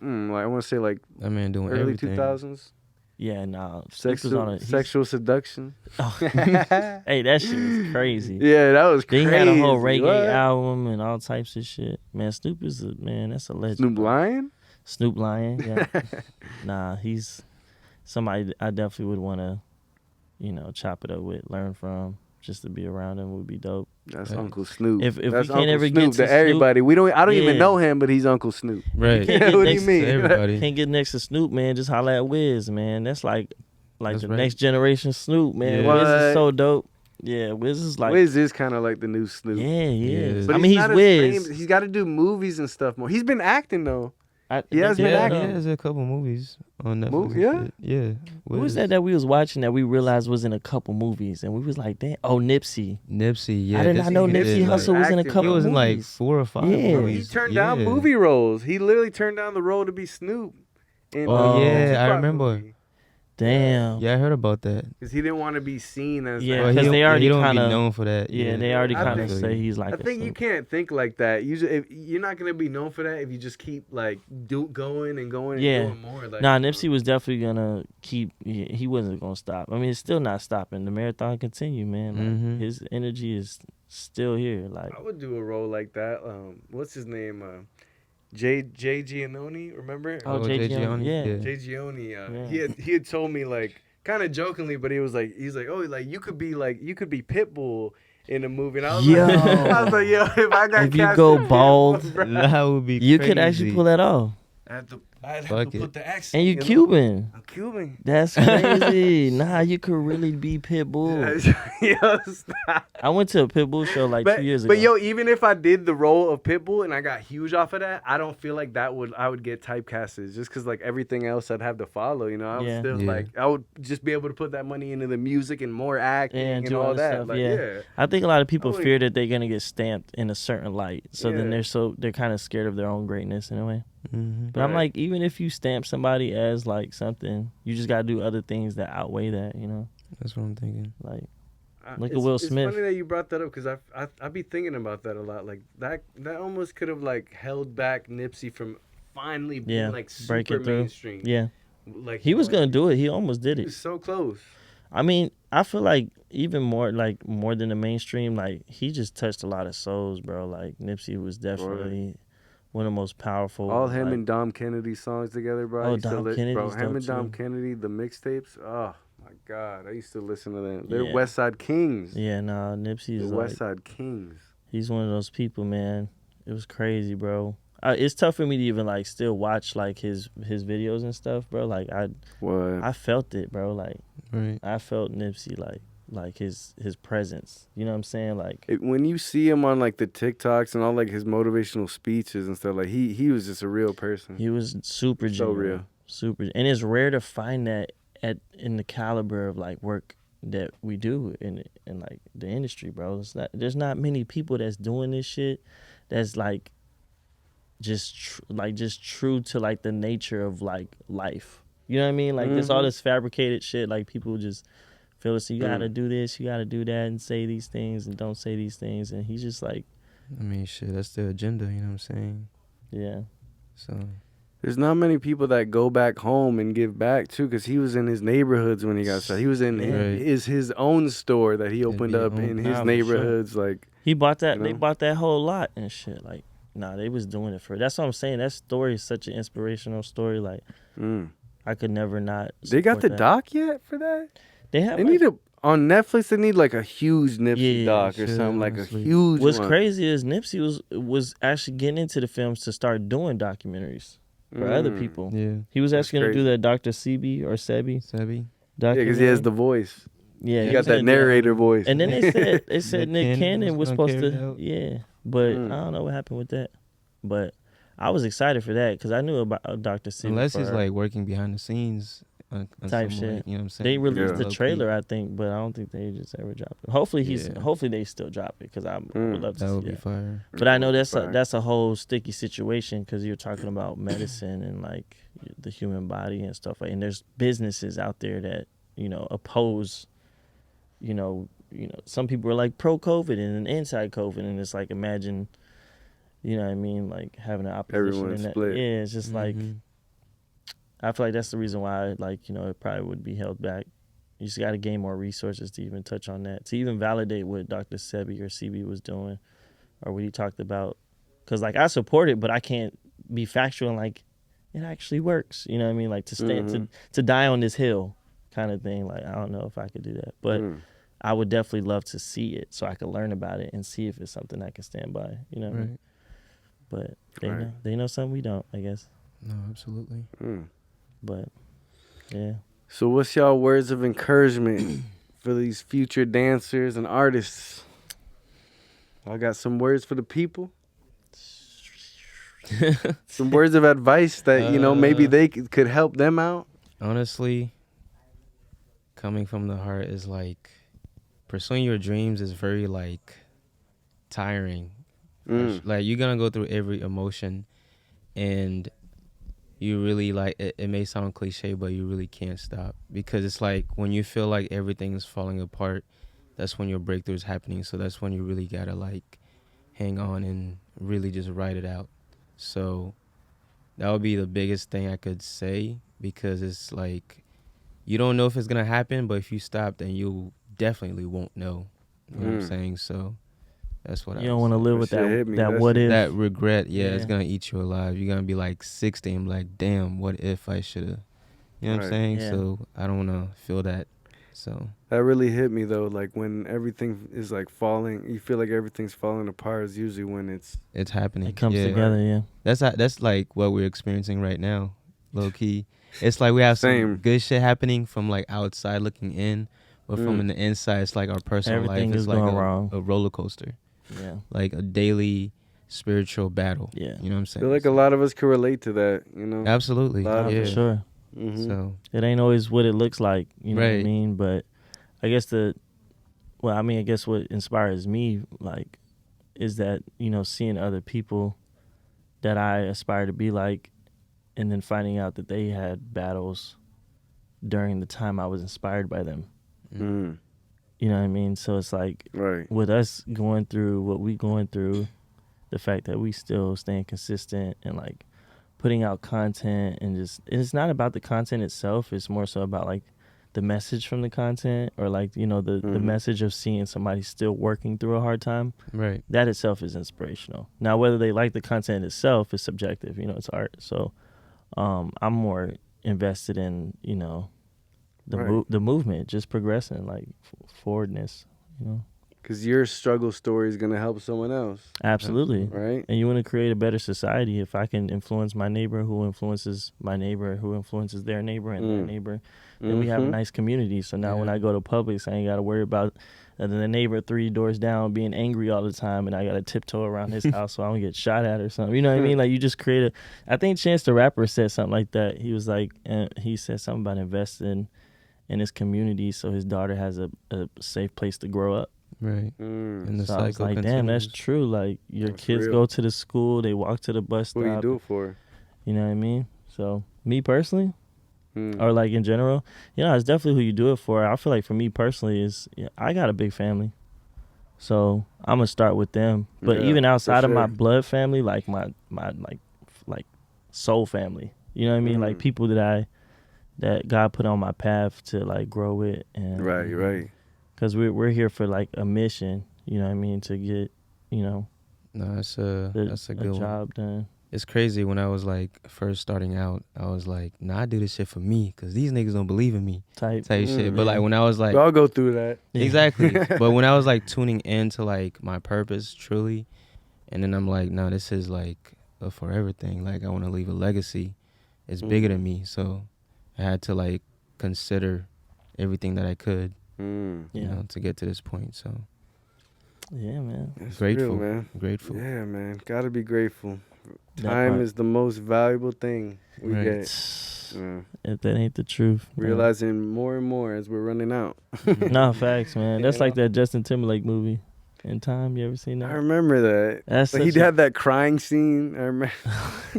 like I want to say like That man doing early everything. 2000s. Yeah, nah. Snoop was on a, he's- Sexual seduction. Oh. Hey, that shit was crazy. Yeah, that was Then crazy. he had a whole reggae What? album and all types of shit. Man, Snoop is a man. That's a legend. Snoop Lion. Snoop Lion. Yeah. Nah, he's somebody I definitely would want to, chop it up with, learn from, just to be around him would be dope. That's Yeah. Uncle Snoop. If we That's can't Uncle ever get Snoop to to Snoop- everybody, I don't even Yeah. know him, but he's Uncle Snoop. Right. can't get What do you next mean? To everybody. Can't get next to Snoop, man. Just holla at Wiz, man. That's like That's the right. next generation Snoop, man. Yeah. Wiz is What? so dope. Yeah, Wiz is like, Wiz is kind of like the new Snoop. yeah, he Yeah. is. But I mean, he's not as Wiz. famous. He's got to do movies and stuff more. He's been acting though. He has been Yeah, acting. he has a couple movies on Netflix. Move- and yeah? shit. Yeah. Who was that we was watching that we realized was in a couple movies, and we was like, damn, oh, Nipsey. Nipsey, yeah. I did not this know nigga Nipsey did, Hussle was in a acting. couple He was in like movies. 4 or 5 Yeah. He movies. turned down Yeah. movie roles. He literally turned down the role to be Snoop. In, Oh, yeah, I Tupac remember. movie. Damn. Yeah, I heard about that. Because he didn't want to be seen as Yeah, that. Well, 'cause he they don't- already he don't kinda- be known for that. Yeah, they already I kind of think- say he's like I think you Snoop. can't think like that. Usually, if you're not gonna be known for that if you just keep like going and going Yeah. and doing more. Like, Nah, Nipsey was definitely gonna keep. He wasn't gonna stop. I mean, it's still not stopping. The marathon continue, man. Like, Mhm. his energy is still here. Like, I would do a role like that. What's his name? Jay Giannone. Remember? Oh, Oh, Jay Jay Giannone, Giannone, yeah. yeah. Jay Giannone. Yeah. He had told me like kind of jokingly, but he's like, oh, like you could be Pitbull in a movie. And I was Yo. like, if I got If you cast go as Pitbull, bald, bro, That would be you crazy. could actually pull that off. I have to I'd have Fuck to it. put the accent. And you know? Cuban. I'm Cuban. That's crazy. Nah, you could really be Pitbull. Yo, stop. I went to a Pitbull show like 2 years ago. But yo, even if I did the role of Pitbull and I got huge off of that, I don't feel like I would get typecasted just because like everything else I'd have to follow. You know, I would still like I would just be able to put that money into the music and more acting and do all that. stuff, Like, yeah. I think a lot of people would- fear that they're gonna get stamped in a certain light, so then they're kind of scared of their own greatness in a way. Mm-hmm. But I'm like, even if you stamp somebody as like something, you just gotta do other things that outweigh that. You know, That's what I'm thinking. like. Look at Will Smith. It's funny that you brought that up because I be thinking about that a lot. Like that almost could have like held back Nipsey from finally being like super breaking through. mainstream. Yeah, like he was gonna do it. He almost did He it. was so close. I mean, I feel like even more than the mainstream. Like he just touched a lot of souls, bro. Like Nipsey was definitely one of the most powerful. All him like, and Dom Kennedy songs together, bro. I Oh, used to Dom Kennedy's bro. Him dope, and Dom too. Kennedy, the mixtapes. Oh my God, I used to listen to them. They're Yeah. West Side Kings. Yeah, nah, Nipsey The is West like Side Kings. he's one of those people, man. It was crazy, bro. It's tough for me to even like still watch like his videos and stuff, bro. Like What? I felt it, bro. Like Right. I felt Nipsey like his presence. You know what I'm saying? Like When you see him on like the TikToks and all like his motivational speeches and stuff, like he was just a real person. he was super So genuine, real. super, and it's rare to find that in the caliber of like work that we do in like the industry, bro. There's not many people that's doing this shit that's like just true to like the nature of like life. You know what I mean? Like this all this fabricated shit. Like people just feel it's you gotta do this, you gotta do that, and say these things and don't say these things. And he's just like, I mean, shit, that's the agenda, you know what I'm saying? yeah, So, There's not many people that go back home and give back too, because he was in his neighborhoods when he got shot. He was in Right. his own store that he opened up in his Nah, for sure. neighborhoods. Like he bought that. You They know? bought that whole lot and shit. Like, nah, they was doing it for. That's what I'm saying. That story is such an inspirational story. Like, I could never not. they got support the that. doc yet for that? They have. They like- need on Netflix. They need like a huge Nipsey Yeah, doc or shit, something, like a honestly. huge. What's one. crazy is Nipsey was actually getting into the films to start doing documentaries for other people. yeah. He was actually going to do crazy. that Dr. Sebi or Sebi Savvy. Yeah, because he has the voice. Yeah, He he got was that gonna do narrator voice. And then they said Nick Nick Cannon Cannon was was gonna supposed carry it to, out. yeah, but I don't know what happened with that. But I was excited for that because I knew about Dr. Sebi. Unless he's for- like working behind the scenes on Type some, shit. like, you know what I'm saying? They released Yeah. the Low-key. trailer, I think, but I don't think they just ever dropped it. Hopefully Yeah. hopefully they still drop it because I would love to That would see be it. fire. But I know Fire. that's a whole sticky situation because you're talking about medicine and like the human body and stuff. And there's businesses out there that oppose. Some people are like pro COVID and anti COVID, and it's like imagine, you know what I mean, like having an opposition. Everyone's in that. split. Yeah, it's just like Mhm. I feel like that's the reason why it probably would be held back. You just got to gain more resources to even touch on that, to even validate what Dr. Sebi or CB was doing or what he talked about. Because, like, I support it, but I can't be factual and, like, it actually works. You know what I mean? Like, to stand, to die on this hill kind of thing. Like, I don't know if I could do that. But I would definitely love to see it so I could learn about it and see if it's something I can stand by. You know what I mean? Right. But they know something we don't, I guess. No, absolutely. But, yeah. So what's y'all words of encouragement for these future dancers and artists? I got some words for the people. Some words of advice that, maybe they could help them out. Honestly, coming from the heart is like pursuing your dreams is very like tiring. Like you're gonna go through every emotion, and you really like it may sound cliche, but you really can't stop, because it's like when you feel like everything is falling apart, that's when your breakthrough is happening. So that's when you really gotta like hang on and really just ride it out. So that would be the biggest thing I could say, because it's like you don't know if it's gonna happen, but if you stop, then you definitely won't know. You know what I'm saying? So that's what You don't want to live with That shit hit me. that That's what if. that regret. Yeah, it's Yeah. gonna eat you alive. You're gonna be like 60 and be like, damn, what if I should have? You know what I'm Right. saying? Yeah. So I don't wanna feel that. So That really hit me though. Like when everything is like falling, you feel like everything's falling apart is usually when it's it's happening. It comes Yeah. together, yeah. That's like what we're experiencing right now. low key. It's like we have Same. some good shit happening from like outside looking in, but from the inside, it's like our personal Everything life is is like going wrong. a roller coaster, Yeah. like a daily spiritual battle. Yeah. You know what I'm I saying? feel like a lot of us can relate to that, you know? Absolutely. lot of Yeah. For sure. Mhm. So It ain't always what it looks like, you know what I Right. mean? But I guess I guess what inspires me, like, is that, seeing other people that I aspire to be like, and then finding out that they had battles during the time I was inspired by them. Mm. You know what I mean? So it's like, Right. with us going through what we going through, the fact that we still staying consistent and like putting out content and it's not about the content itself. It's more so about like the message from the content, or like, the message of seeing somebody still working through a hard time. right. That itself is inspirational. Now, whether they like the content itself is subjective, it's art. So I'm more invested in, Right. the movement, just progressing, like forwardness, Because your struggle story is going to help someone else, Absolutely. right? And you want to create a better society. If I can influence my neighbor, who influences my neighbor, who influences their neighbor and their neighbor, then we have a nice community. So now when I go to Publix, I ain't got to worry about the neighbor 3 doors down being angry all the time, and I got to tiptoe around his house so I don't get shot at or something. You know what I mean? Like, you just create I think Chance the Rapper said something like that. He was like, he said something about investing in his community so his daughter has a safe place to grow up. Right. And the So I was cycle like, damn, that's continues. true. Like, your That's kids real. go to the school, they walk to the bus What do you stop. do it for? You know what I mean? So, me personally, Mm. or like in general, it's definitely who you do it for. I feel like for me personally I got a big family. So, I'm going to start with them. But Yeah, even outside for of my sure. blood family, like my like soul family, you know what I mean? Like people that God put on my path to like grow with. And Right. because we're here for like a mission, you know what I mean, to get, No, that's a good one. job done. It's crazy. When I was like first starting out, I was like, nah, I do this shit for me because these niggas don't believe in me Type shit. But like when I was like, We all go through that. Yeah. exactly. But when I was like tuning into like my purpose truly, and then I'm like, no, this is like a forever thing. Like I want to leave a legacy. It's bigger than me. So I had to like consider everything that I could, you know, to get to this point. So Yeah, man. That's grateful, real, man. grateful. Yeah, man. Gotta be grateful. That Time part. is the most valuable thing we Right. get. Yeah. If that ain't the truth, man. Realizing more and more as we're running out. No, facts, man. That's You like know? that Justin Timberlake movie, In Time. You ever seen I that? remember that. That's Like he such a- had that crying scene. I remember.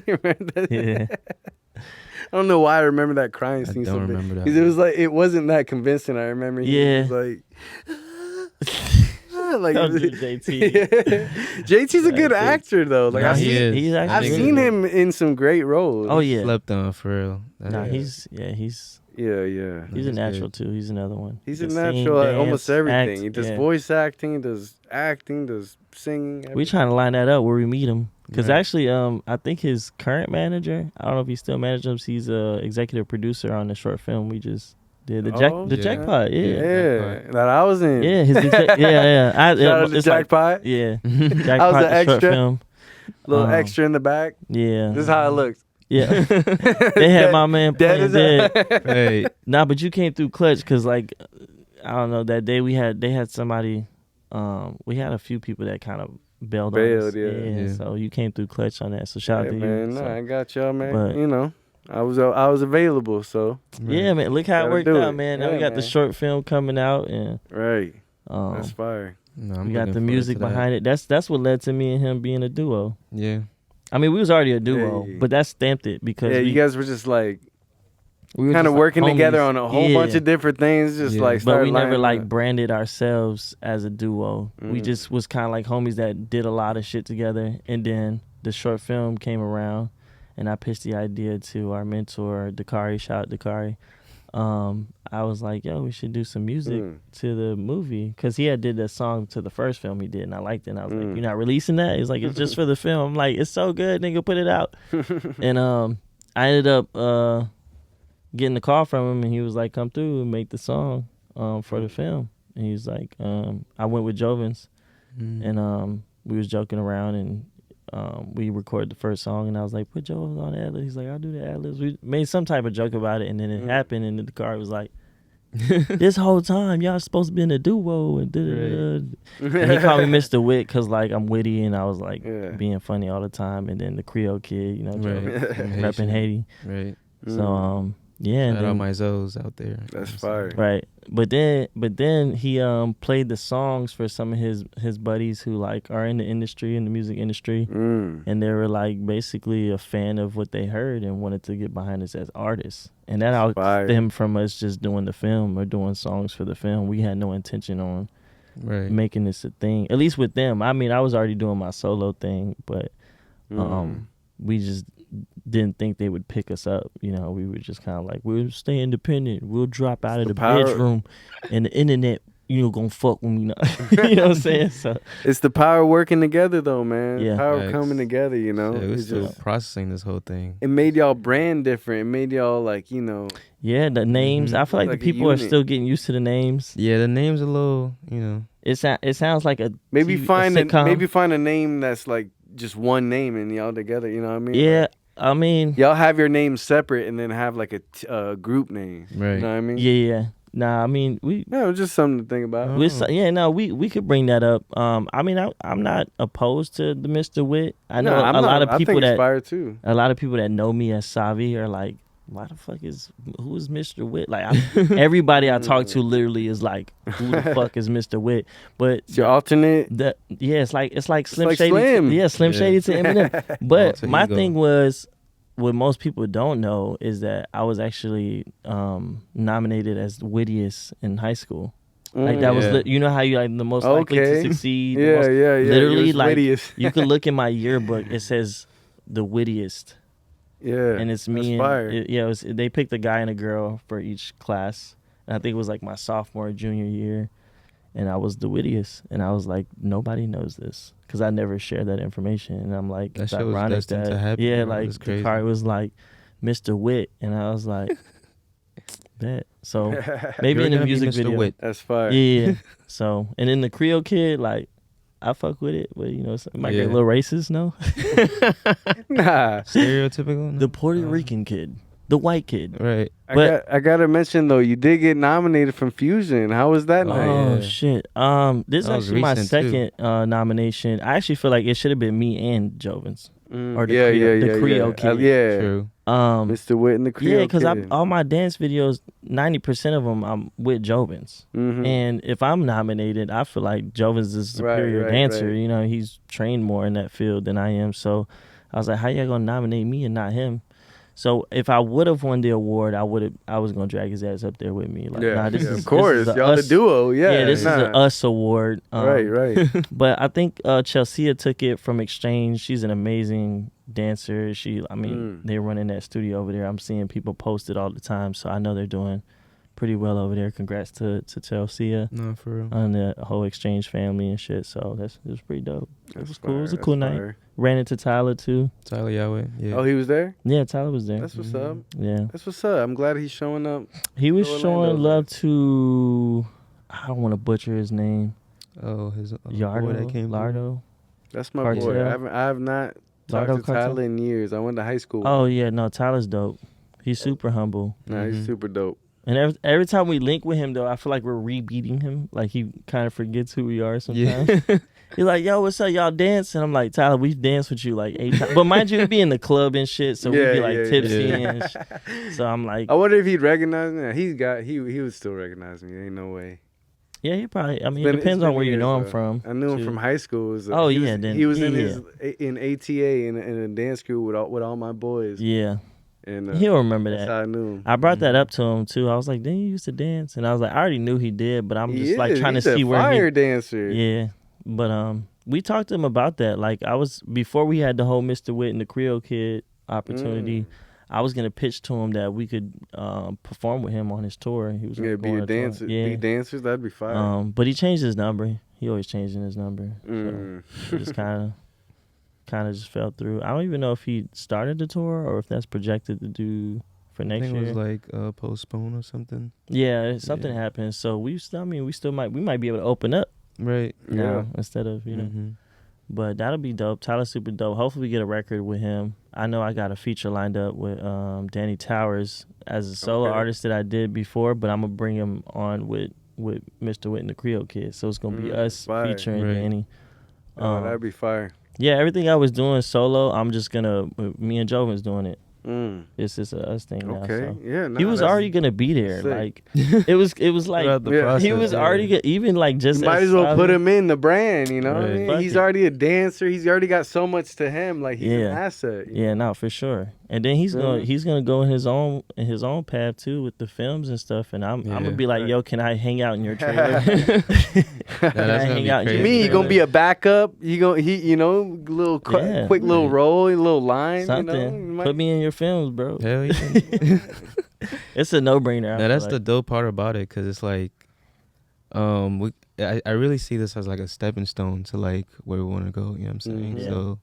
You remember that? Yeah. I don't know why I remember that crying I scene so don't bad. remember that Because it one. was like it wasn't that convincing. I remember. He Yeah. was like. Like That was JT. Yeah. JT's a good That's it. actor though. Like Nah, I've he seen, is. He's That I've actually nigga- seen him in some great roles. Oh yeah. Slept on for real. Nah, That's- he's Yeah. he's a He's natural good. too. He's another one. He's He a can sing, natural at almost dance, everything. act, He does yeah. voice acting, does acting, does singing. We trying to line that up where we meet him. Because Right. actually, I think his current manager, I don't know if he still manages him. He's a executive producer on the short film we just did. The Oh, the yeah. Jackpot, Yeah, yeah. that I was in. Yeah, his yeah. Shout out to It's like- Jackpot. yeah. I was Jackpot, an the short extra. film. Little Um, extra in the back. Yeah. This is how it looks. Yeah. They had my man Dead playing as dead. Right. Nah, but you came through clutch because, like, I don't know, that day they had somebody, we had a few people that kind of bailed on us. Bailed, yeah. Yeah. So you came through clutch on that. So shout out Hey, to man, you. no, So- I got y'all, man. But- You know, I was available, so Yeah, man. Look how it Gotta worked do out, it. man. Now Yeah, we got the man. short film coming out, and right. That's fire. No, I'm we got looking the forward music to that. behind it. That's what led to me and him being a duo. Yeah. I mean, we was already a duo, Hey. but that stamped it because Yeah, we, you guys were just like we were kind of just, like, working together homies. on a whole Yeah. bunch of different things. Just Yeah. like, But started we never lining like up. branded ourselves as a duo. We just was kind of like homies that did a lot of shit together. And then the short film came around, and I pitched the idea to our mentor, Dakari. Shout out Dakari. I was like, yo, we should do some music to the movie, because he had did that song to the first film he did, and I liked it. And I was like, you're not releasing that? He's like, it's just for the film. I'm like, it's so good, nigga, put it out. And I ended up getting the call from him, and he was like, come through and make the song for the film. And he was like, I went with Joven's, and we was joking around, and we recorded the first song, and I was like, put Joven on the ad-libs. He's like, I'll do the ad-libs. We made some type of joke about it, and then it happened, and the car was like, this whole time y'all supposed to be in a duo, and and he called me Mr. Wit because like I'm witty, and I was like being funny all the time, and then the Creole kid, you know, repping Haiti. Right. So yeah, and Shout out then, my Zoes out there. That's fire. right. But then he played the songs for some of his buddies who like are in the music industry, and they were like basically a fan of what they heard and wanted to get behind us as artists. And that all stemmed from us just doing the film or doing songs for the film. We had no intention on making this a thing. At least with them. I mean, I was already doing my solo thing, but we just didn't think they would pick us up. You know, we were just kind of like, we'll stay independent. We'll drop out of the bedroom, and the internet, you know, gonna fuck with me now. You know what I'm saying? So it's the power working together, though, man. Yeah. Power coming together, you know. Yeah, we're It's still just processing this whole thing. it made y'all brand different. It made y'all like, you know. yeah, the names. I feel like Like the a people are unit. still getting used to the names. Yeah, the name's a little, you know. It sounds like a Maybe TV, find a sitcom. maybe find a name that's like just one name and y'all together. You know what I mean? Yeah, Like, I mean, y'all have your name separate and then have like a group name. Right. You know what I mean? yeah. Nah, I mean we. No, it's just something to think about. We could bring that up. I mean, I'm not opposed to the Mr. Wit. I know I'm a lot not- of I people think it's that fire too. a lot of people that know me as Savi are like, why the fuck who is Mr. Wit? Like everybody I talk to literally is like, who the fuck is Mr. Wit? But It's your alternate. it's like Slim like Shady. Slim. Slim Yeah. Shady to Eminem. But Alter my ego. thing was, what most people don't know is that I was actually nominated as the wittiest in high school. Like that was, Yeah. you know how you like the most likely to Okay. succeed. the Yeah, most- yeah. Literally, Yours like wittiest. you can look in my yearbook. It says the wittiest, Yeah. and it's that's me. fire. They picked a guy and a girl for each class. And I think it was like my sophomore, or junior year, and I was the wittiest. And I was like, nobody knows this because I never shared that information. And I'm like, That it's shit was ironic destined that to happen, yeah, bro. like That's the crazy. card was like Mr. Wit, and I was like, bet. So maybe You're in the gonna be music Mr. video, Wit. That's fire. yeah. So and then the Creole kid, like I fuck with it, but you know, it might get a Yeah. little racist, no? Nah. Stereotypical? No? The Puerto Rican kid, the white kid. Right. I gotta mention though, you did get nominated from Fusion. How was that night? Oh yeah. shit! This is That was actually my recent, second nomination. I actually feel like it should have been me and Joven's or the yeah, Creole, yeah, the Creole yeah. kid. Yeah. True. Mr. Witt and the Creole Yeah, because kid. all my dance videos, 90% of them, I'm with Joven's. Mhm. And if I'm nominated, I feel like Joven's is a superior right, dancer. right. You know, he's trained more in that field than I am. So I was like, how y'all gonna nominate me and not him? So if I would have won the award, I was gonna drag his ass up there with me. Like, Yeah, nah, this yeah, is of course. This is a Y'all us, the duo. Yeah, this is an us award. Right. But I think Chelsea took it from Exchange. She's an amazing dancer. They're running that studio over there. I'm seeing people post it all the time, so I know they're doing pretty well over there. Congrats to Chelsea No, for real. and the whole Exchange family and shit. So it was pretty dope. It was cool. It was a That's cool night. fire. Ran into Tyler too. Tyler Yahweh. Yeah. Oh, he was there? Yeah, Tyler was there. That's what's up. Yeah, That's what's up. I'm glad he's showing up. he was Orlando's showing there. love to. I don't want to butcher his name. Oh, his boy Yardo. that came through. Lardo. That's my Cartel. boy. I have not talked Lardo to Cartel? Tyler in years. I went to high school. Oh yeah, no, Tyler's dope. He's super humble. Nah, he's Mhm. super dope. And every time we link with him, though, I feel like we're re-beating him. Like, he kind of forgets who we are sometimes. Yeah. He's like, yo, what's up? Y'all dance? And I'm like, Tyler, we've danced with you like 8 times. But mind you, we be in the club and shit, so Yeah, we'd be like yeah, tipsy yeah. and shit. So I'm like, I wonder if he'd recognize me. He would still recognize me. Ain't no way. yeah, he probably, I mean, It's it depends been on where you years, know him though. from. I knew him too. from high school. It was, Oh, he yeah, was, then- he was in yeah. in ATA in a dance crew with all my boys. Yeah, And he'll remember that's that. how I knew him. I brought that up to him, too. I was like, didn't you used to dance? And I was like, I already knew he did, but I'm just like trying to He's a see where fire he... dancer. Yeah, but we talked to him about that. Like before we had the whole Mr. Witt and the Creole Kid opportunity, I was gonna pitch to him that we could perform with him on his tour. He was Yeah, gonna be go on a a tour. dancer. Yeah. Be dancers. That'd be fire. But he changed his number. He always changing his number. Mm. So it just kind of just fell through. I don't even know if he started the tour or if that's projected to do for I next think year. it was like postponed or something. Yeah, something Yeah. happened. So we might be able to open up Right. now Yeah. instead of Mhm. But that'll be dope. Tyler's super dope. Hopefully we get a record with him. I know I got a feature lined up with Danny Towers as a solo artist that I did before, but I'm gonna bring him on with Mr. Witt and the Creole Kid. So it's gonna be us featuring Danny. That'd be fire. Yeah, everything I was doing solo, I'm just gonna. Me and Joven's doing it. It's just a us thing now. Okay, So. yeah. No, He was already gonna be there. sick. Like it was like he was already even like just. You might as well put him in the brand, you know. Right. What I mean? Fuck He's it. already a dancer. He's already got so much to him. Like he's an asset. Yeah, no, for sure. And then he's gonna go in his own path too with the films and stuff. And I'm gonna be like, yo, can I hang out in your trailer? That's gonna be crazy. Me, he gonna be a backup. Quick little role, a little line. Something. You know? Put me in your films, bro. Hell yeah. It's a no-brainer. Now that's the dope part about it, cause it's like, I really see this as like a stepping stone to like where we want to go. You know what I'm saying? Yeah. So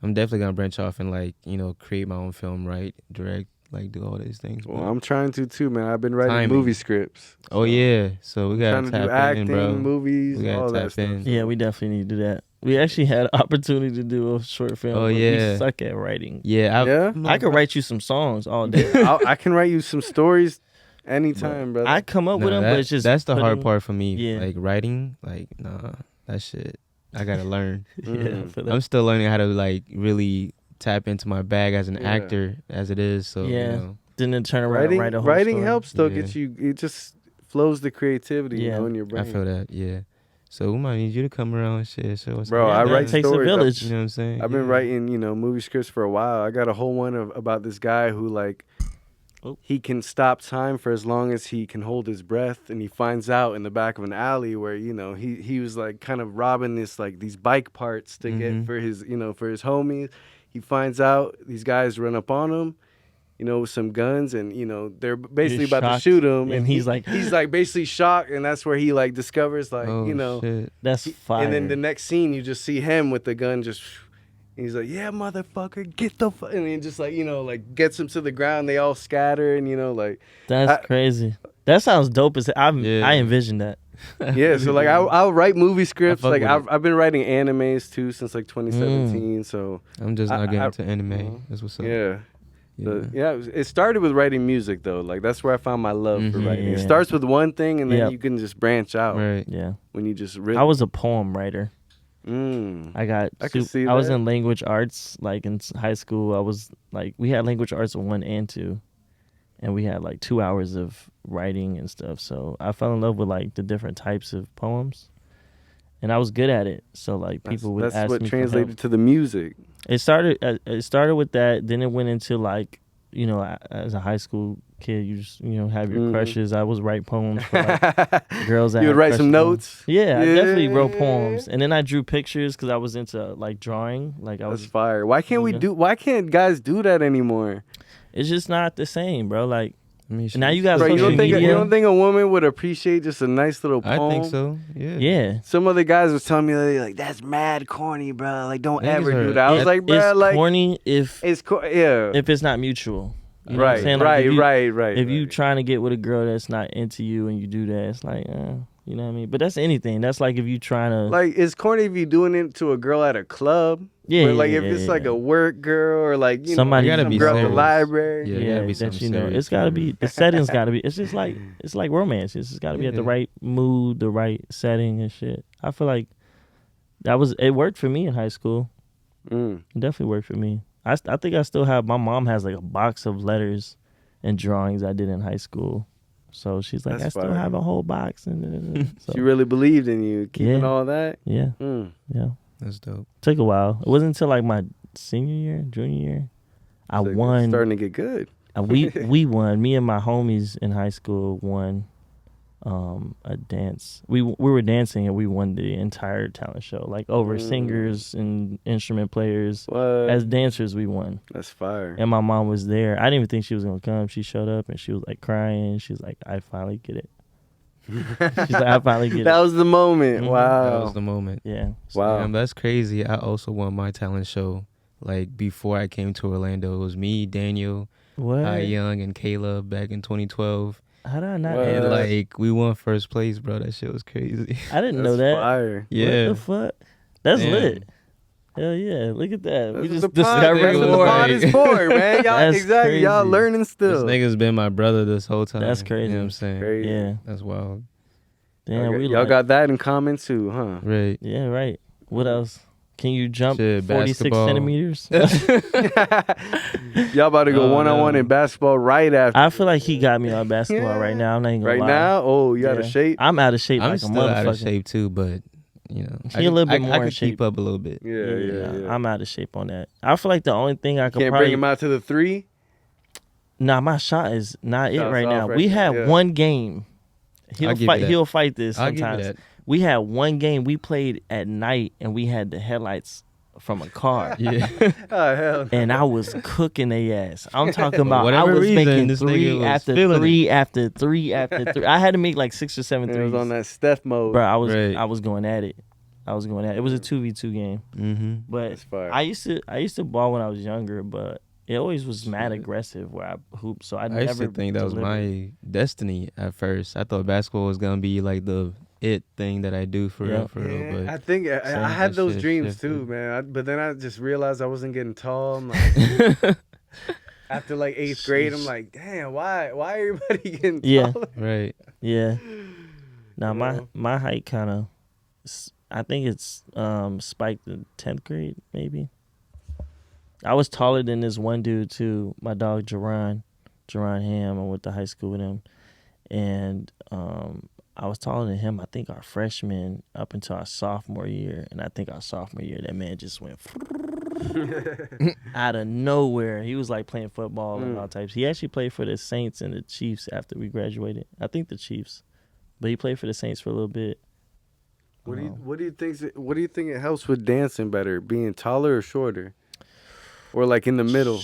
I'm definitely gonna branch off and like create my own film, write, direct, like do all these things. Well, I'm trying to too, man. I've been writing Timing. movie scripts. Oh yeah, so we gotta Trying to do tap acting, in, bro. movies, We gotta all that tap stuff. in. Yeah, we definitely need to do that. We actually had an opportunity to do a short film. Oh, but yeah. we suck at writing. Yeah, I could write you some songs all day. I can write you some stories anytime, brother. I come up with them, but it's just that's the hard putting- part for me. Yeah. Like writing, like nah, that shit I gotta learn. Yeah, for that. I'm still learning how to like really tap into my bag as an actor as it is. So Yeah. Then turn around writing, and write a whole writing story. helps though. Yeah. Gets you. It just flows the creativity, Yeah. in your brain. I feel that. Yeah. So we might need you to come around and shit. Show us. Bro, how I you write do it. takes a stories. village. You know what I'm saying? I've been writing, movie scripts for a while. I got a whole one about this guy who like he can stop time for as long as he can hold his breath, and he finds out in the back of an alley where he was like kind of robbing these bike parts to get for his for his homies. He finds out these guys run up on him, with some guns, and they're basically He's about to shocked, shoot him, and he's like basically shocked, and that's where he like discovers like Shit. That's fire. and then the next scene, you just see him with the gun just. He's like, yeah, motherfucker, get the fuck. And he just like, like gets him to the ground. They all scatter and, like. That's crazy. That sounds dope as I envisioned that. Yeah, so like I'll write movie scripts. fuck Like with it. I've been writing animes too since like 2017. So. I'm just not getting I- into anime. That's what's up. Yeah. Yeah. It started with writing music though. Like that's where I found my love for writing. It Yeah. starts with one thing and then Yep. you can just branch out Right. Yeah. when you just really. I was a poem writer. I I can see I was that. in language arts, like in high school. I was like, we had language arts 1 and 2, and we had like 2 hours of writing and stuff. So I fell in love with like the different types of poems, and I was good at it. So like people would That's ask what me for translated help. to the music. It started with that. Then it went into like, as a high school kid, you just have your crushes. I was write poems for like girls. That You would had write crush some on. notes. Yeah, I definitely wrote Yeah. poems, and then I drew pictures because I was into like drawing. Like I That's was. fire. Why can't guys do that anymore? It's just not the same, bro. Like I mean, now you got Bro, social media. you don't think a woman would appreciate just a nice little I poem? think so. Yeah. Yeah. Some other guys was telling me like that's mad corny, bro. Like don't Niggas ever are- do that. I was like, bro, it's like corny if it's yeah. it's not mutual. You know what I'm Right, saying? Like, right. If you trying to get with a girl that's not into you and you do that, it's like, you know what I mean? But that's anything. That's like if you trying to like it's corny if you doing it to a girl at a club. Yeah, But, like yeah, if yeah, it's yeah. like a work girl or like Somebody know, gotta some be girl at the serious. library. Yeah, it gotta be that something serious it's gotta for be her. the setting's gotta be. It's just like it's like romance. It's just gotta be at the Yeah. right mood, the right setting and shit. I feel like it worked for me in high school. Mm. It definitely worked for me. I think I still have. My mom has like a box of letters and drawings I did in high school. So she's like, That's I still fire. have a whole box. And so, She really believed in you, keeping Yeah. all that. yeah, Mm. yeah. That's dope. Took a while. It wasn't until like my junior year, I So it's won. starting to get good. We won. Me and my homies in high school won a dance. We were dancing and we won the entire talent show. Like over singers and instrument players. What? As dancers, we won. That's fire. And my mom was there. I didn't even think she was gonna come. She showed up and she was like crying. She was like, "I finally get it." She's like, "I finally get That it." was the moment. Mhm. Wow. That was the moment. Yeah. Wow. Damn, that's crazy. I also won my talent show. Like before I came to Orlando, it was me, Daniel, What? Young, and Caleb back in 2012. How did I not? What? know And that? like we won first place, bro. That shit was crazy. I didn't That's know that. fire. Yeah. What the fuck? That's Damn. lit. Hell yeah! Look at that. We That's just what the pod- discovered that's what the more. pod is for, man. Y'all That's exactly. Y'all crazy. learning This still. nigga's been my brother this whole time. That's crazy. You know what I'm saying? Crazy. Yeah. That's wild. Damn, Okay, we y'all like, got that in common too, huh? Right. Yeah, right. What else? Can you jump Shit, 46 basketball. centimeters? Y'all about to go Oh, 1-on-1 no. in basketball right after. I feel like he got me on basketball right now. I'm not even gonna Right lie. now? Oh, you out of Yeah. shape? I'm out of shape I'm like a still motherfucker. out of shape too, but you know, He a little bit more I in could shape. keep up a little bit. Yeah. I'm out of shape on that. I feel like the only thing I could Can't probably bring him out to the 3? Nah, my shot is not it Shot's right off now. right We now, had yeah. one game. He'll I'll give you fight. that. He'll fight this I'll give you sometimes. that. We had one game. We played at night, and we had the headlights from a car. Yeah. Oh, hell no. And I was cooking their ass. I'm talking For about I whatever was reason, making this nigga 3 was after feeling 3 after 3 after 3. I had to make like 6 or 7 It threes. was on that Steph mode. Bro, Right. I was going at it. It was a 2v2 game. Mm-hmm. But That's fire. I used to ball when I was younger, but it always was mad aggressive where I hooped. So I I never used to think that was delivered. my destiny at first. I thought basketball was gonna be like the it thing that I do for Yeah. real. Yeah, I But think I had that those shit dreams shifted. too, man. But then I just realized I wasn't getting tall. I'm like, after like 8th grade, I'm like, damn, why everybody getting Yeah. taller? right. Yeah. Now Yeah. my height kind of, I think it's spiked in 10th grade maybe. I was taller than this one dude too. My dog Jerron Ham. I went to high school with him, and I was taller than him. I think our freshman up until our sophomore year, and I think our sophomore year that man just went out of nowhere. He was like playing football and all types. He actually played for the Saints and the Chiefs after we graduated. I think the Chiefs, but he played for the Saints for a little bit. What do you think it helps with dancing better, being taller or shorter, or like in the middle?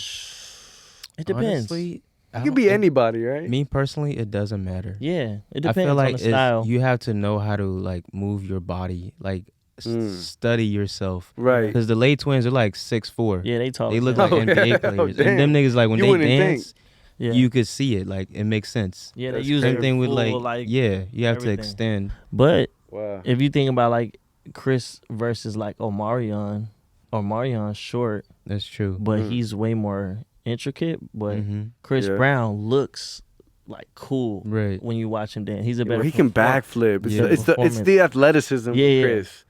It depends. Honestly, It could be anybody, right? Me personally, it doesn't matter. Yeah, it I depends feel like on the style. you have to know how to like move your body, like study yourself. Right. Because the late twins are like 6'4". Yeah, they tall. They as look hell. like NBA yeah. players. Oh, And them damn. niggas like when You they wouldn't dance, yeah. you could see it. Like it makes sense. Yeah, they That's use Same their thing with full, yeah, you have to everything. extend. But Wow. if you think about like Chris versus like Omarion's short, That's true. but he's way more intricate. But Mhm. Chris Yeah. Brown looks like cool Right. when you watch him dance. He's a Well, better. he can performer. backflip. It's, Yeah. it's the athleticism Yeah, of yeah. Chris.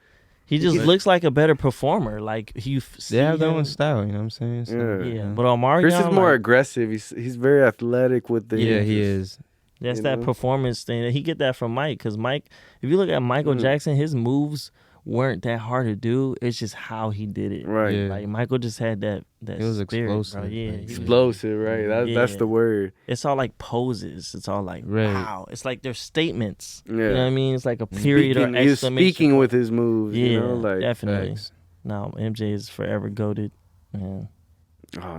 He just can- looks like a better performer. Like you see They have their him- own style, you know what I'm saying? So, Yeah. Yeah, but Omarion, Chris is more like, aggressive. He's very athletic with the yeah, he is. that's you that know? performance thing. He get that from Mike, because Mike, if you look at Michael Jackson, his moves weren't that hard to do. It's just how he did it. Right. Yeah. Like Michael just had that He was spirit, explosive, bro. Yeah, like, he was- Explosive, right? That's Yeah. the word. it's all like poses. It's all like Right. wow. It's like they're statements. Yeah. You know what I mean? It's like a period Speaking, or he was exclamation. speaking point. with his moves. Yeah, You know, like definitely. Facts. No, MJ is forever goated. Man.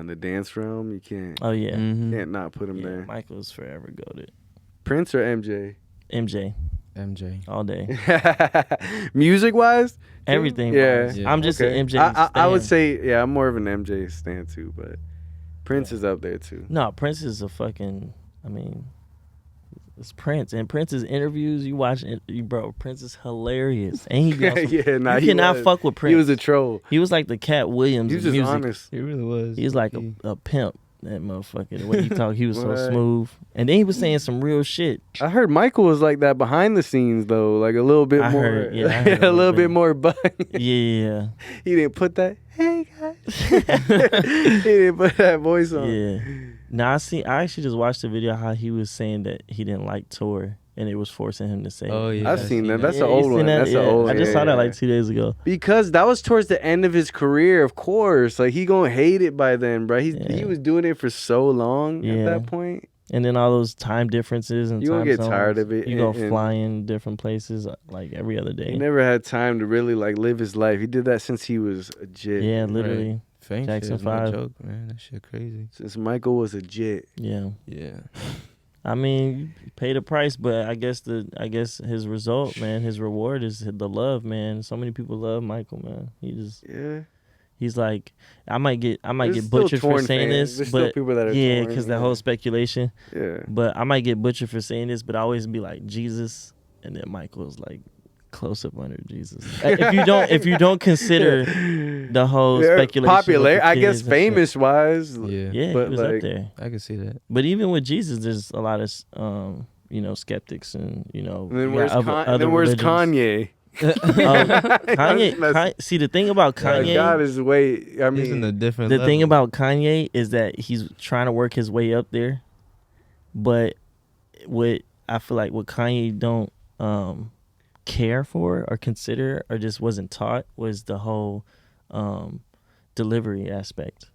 in the dance realm, you can't Oh yeah. Mhm. can't not put him Yeah, there. Michael's forever goated. Prince or MJ? MJ MJ. all day. Music wise, Everything. Yeah. wise. Yeah. I'm just Okay. an MJ. I would stan. say, yeah, I'm more of an MJ stan too, but Prince is up there too. No, Prince is a fucking. I mean, it's Prince, and Prince's interviews. You watch it, bro. Prince is hilarious, and he be on some- Yeah, nah, you he cannot was. fuck with Prince. He was a troll. He was like the Cat Williams He was of just music. honest. He really was. He was like a pimp. That motherfucker. The way he talked, he was so Right. smooth. And then he was saying some real shit. I heard Michael was like that behind the scenes though, like a little bit I more, heard, yeah, I heard a little bit more bun. Yeah, He didn't put that. Hey guys, he didn't put that voice on. yeah. Now I actually just watched the video how he was saying that he didn't like Tour, and it was forcing him to say. Oh it. yeah, I've seen that. That's Yeah, an you old seen one. that? That's Yeah. an old one. I just Yeah, saw that yeah. like 2 days ago. Because that was towards the end of his career, of course. Like he gonna hate it by then, bro. He Yeah. was doing it for so long Yeah. at that point. And then all those time differences and You gonna time get zones. tired of it, You go and- flying different places like every other day. He never had time to really like live his life. He did that since he was a jit. Yeah, literally. Fame Jackson shit is no 5. joke, man. That shit crazy. Since Michael was a jit. Yeah. Yeah. I mean, you pay the price, but I guess his result, man, his reward is the love, man. So many people love Michael, man. Yeah. He's like, I might get There's still butchered for torn saying fans. this, There's still but people that are yeah, torn, because yeah. that whole speculation. Yeah. But I might get butchered for saying this, but I always be like Jesus, and then Michael's like close up under Jesus. If you don't consider the whole speculation, popular, I guess, kids and shit. famous wise. Yeah. Yeah, but he was like, up there. I can see that. But even with Jesus, there's a lot of skeptics and And then you where's, got other where's religions. Kanye? Kanye, see the thing about Kanye, God is way. I He's in mean, a different. the level. thing about Kanye is that he's trying to work his way up there, but I feel like what Kanye don't care for or consider or just wasn't taught was the whole delivery aspect.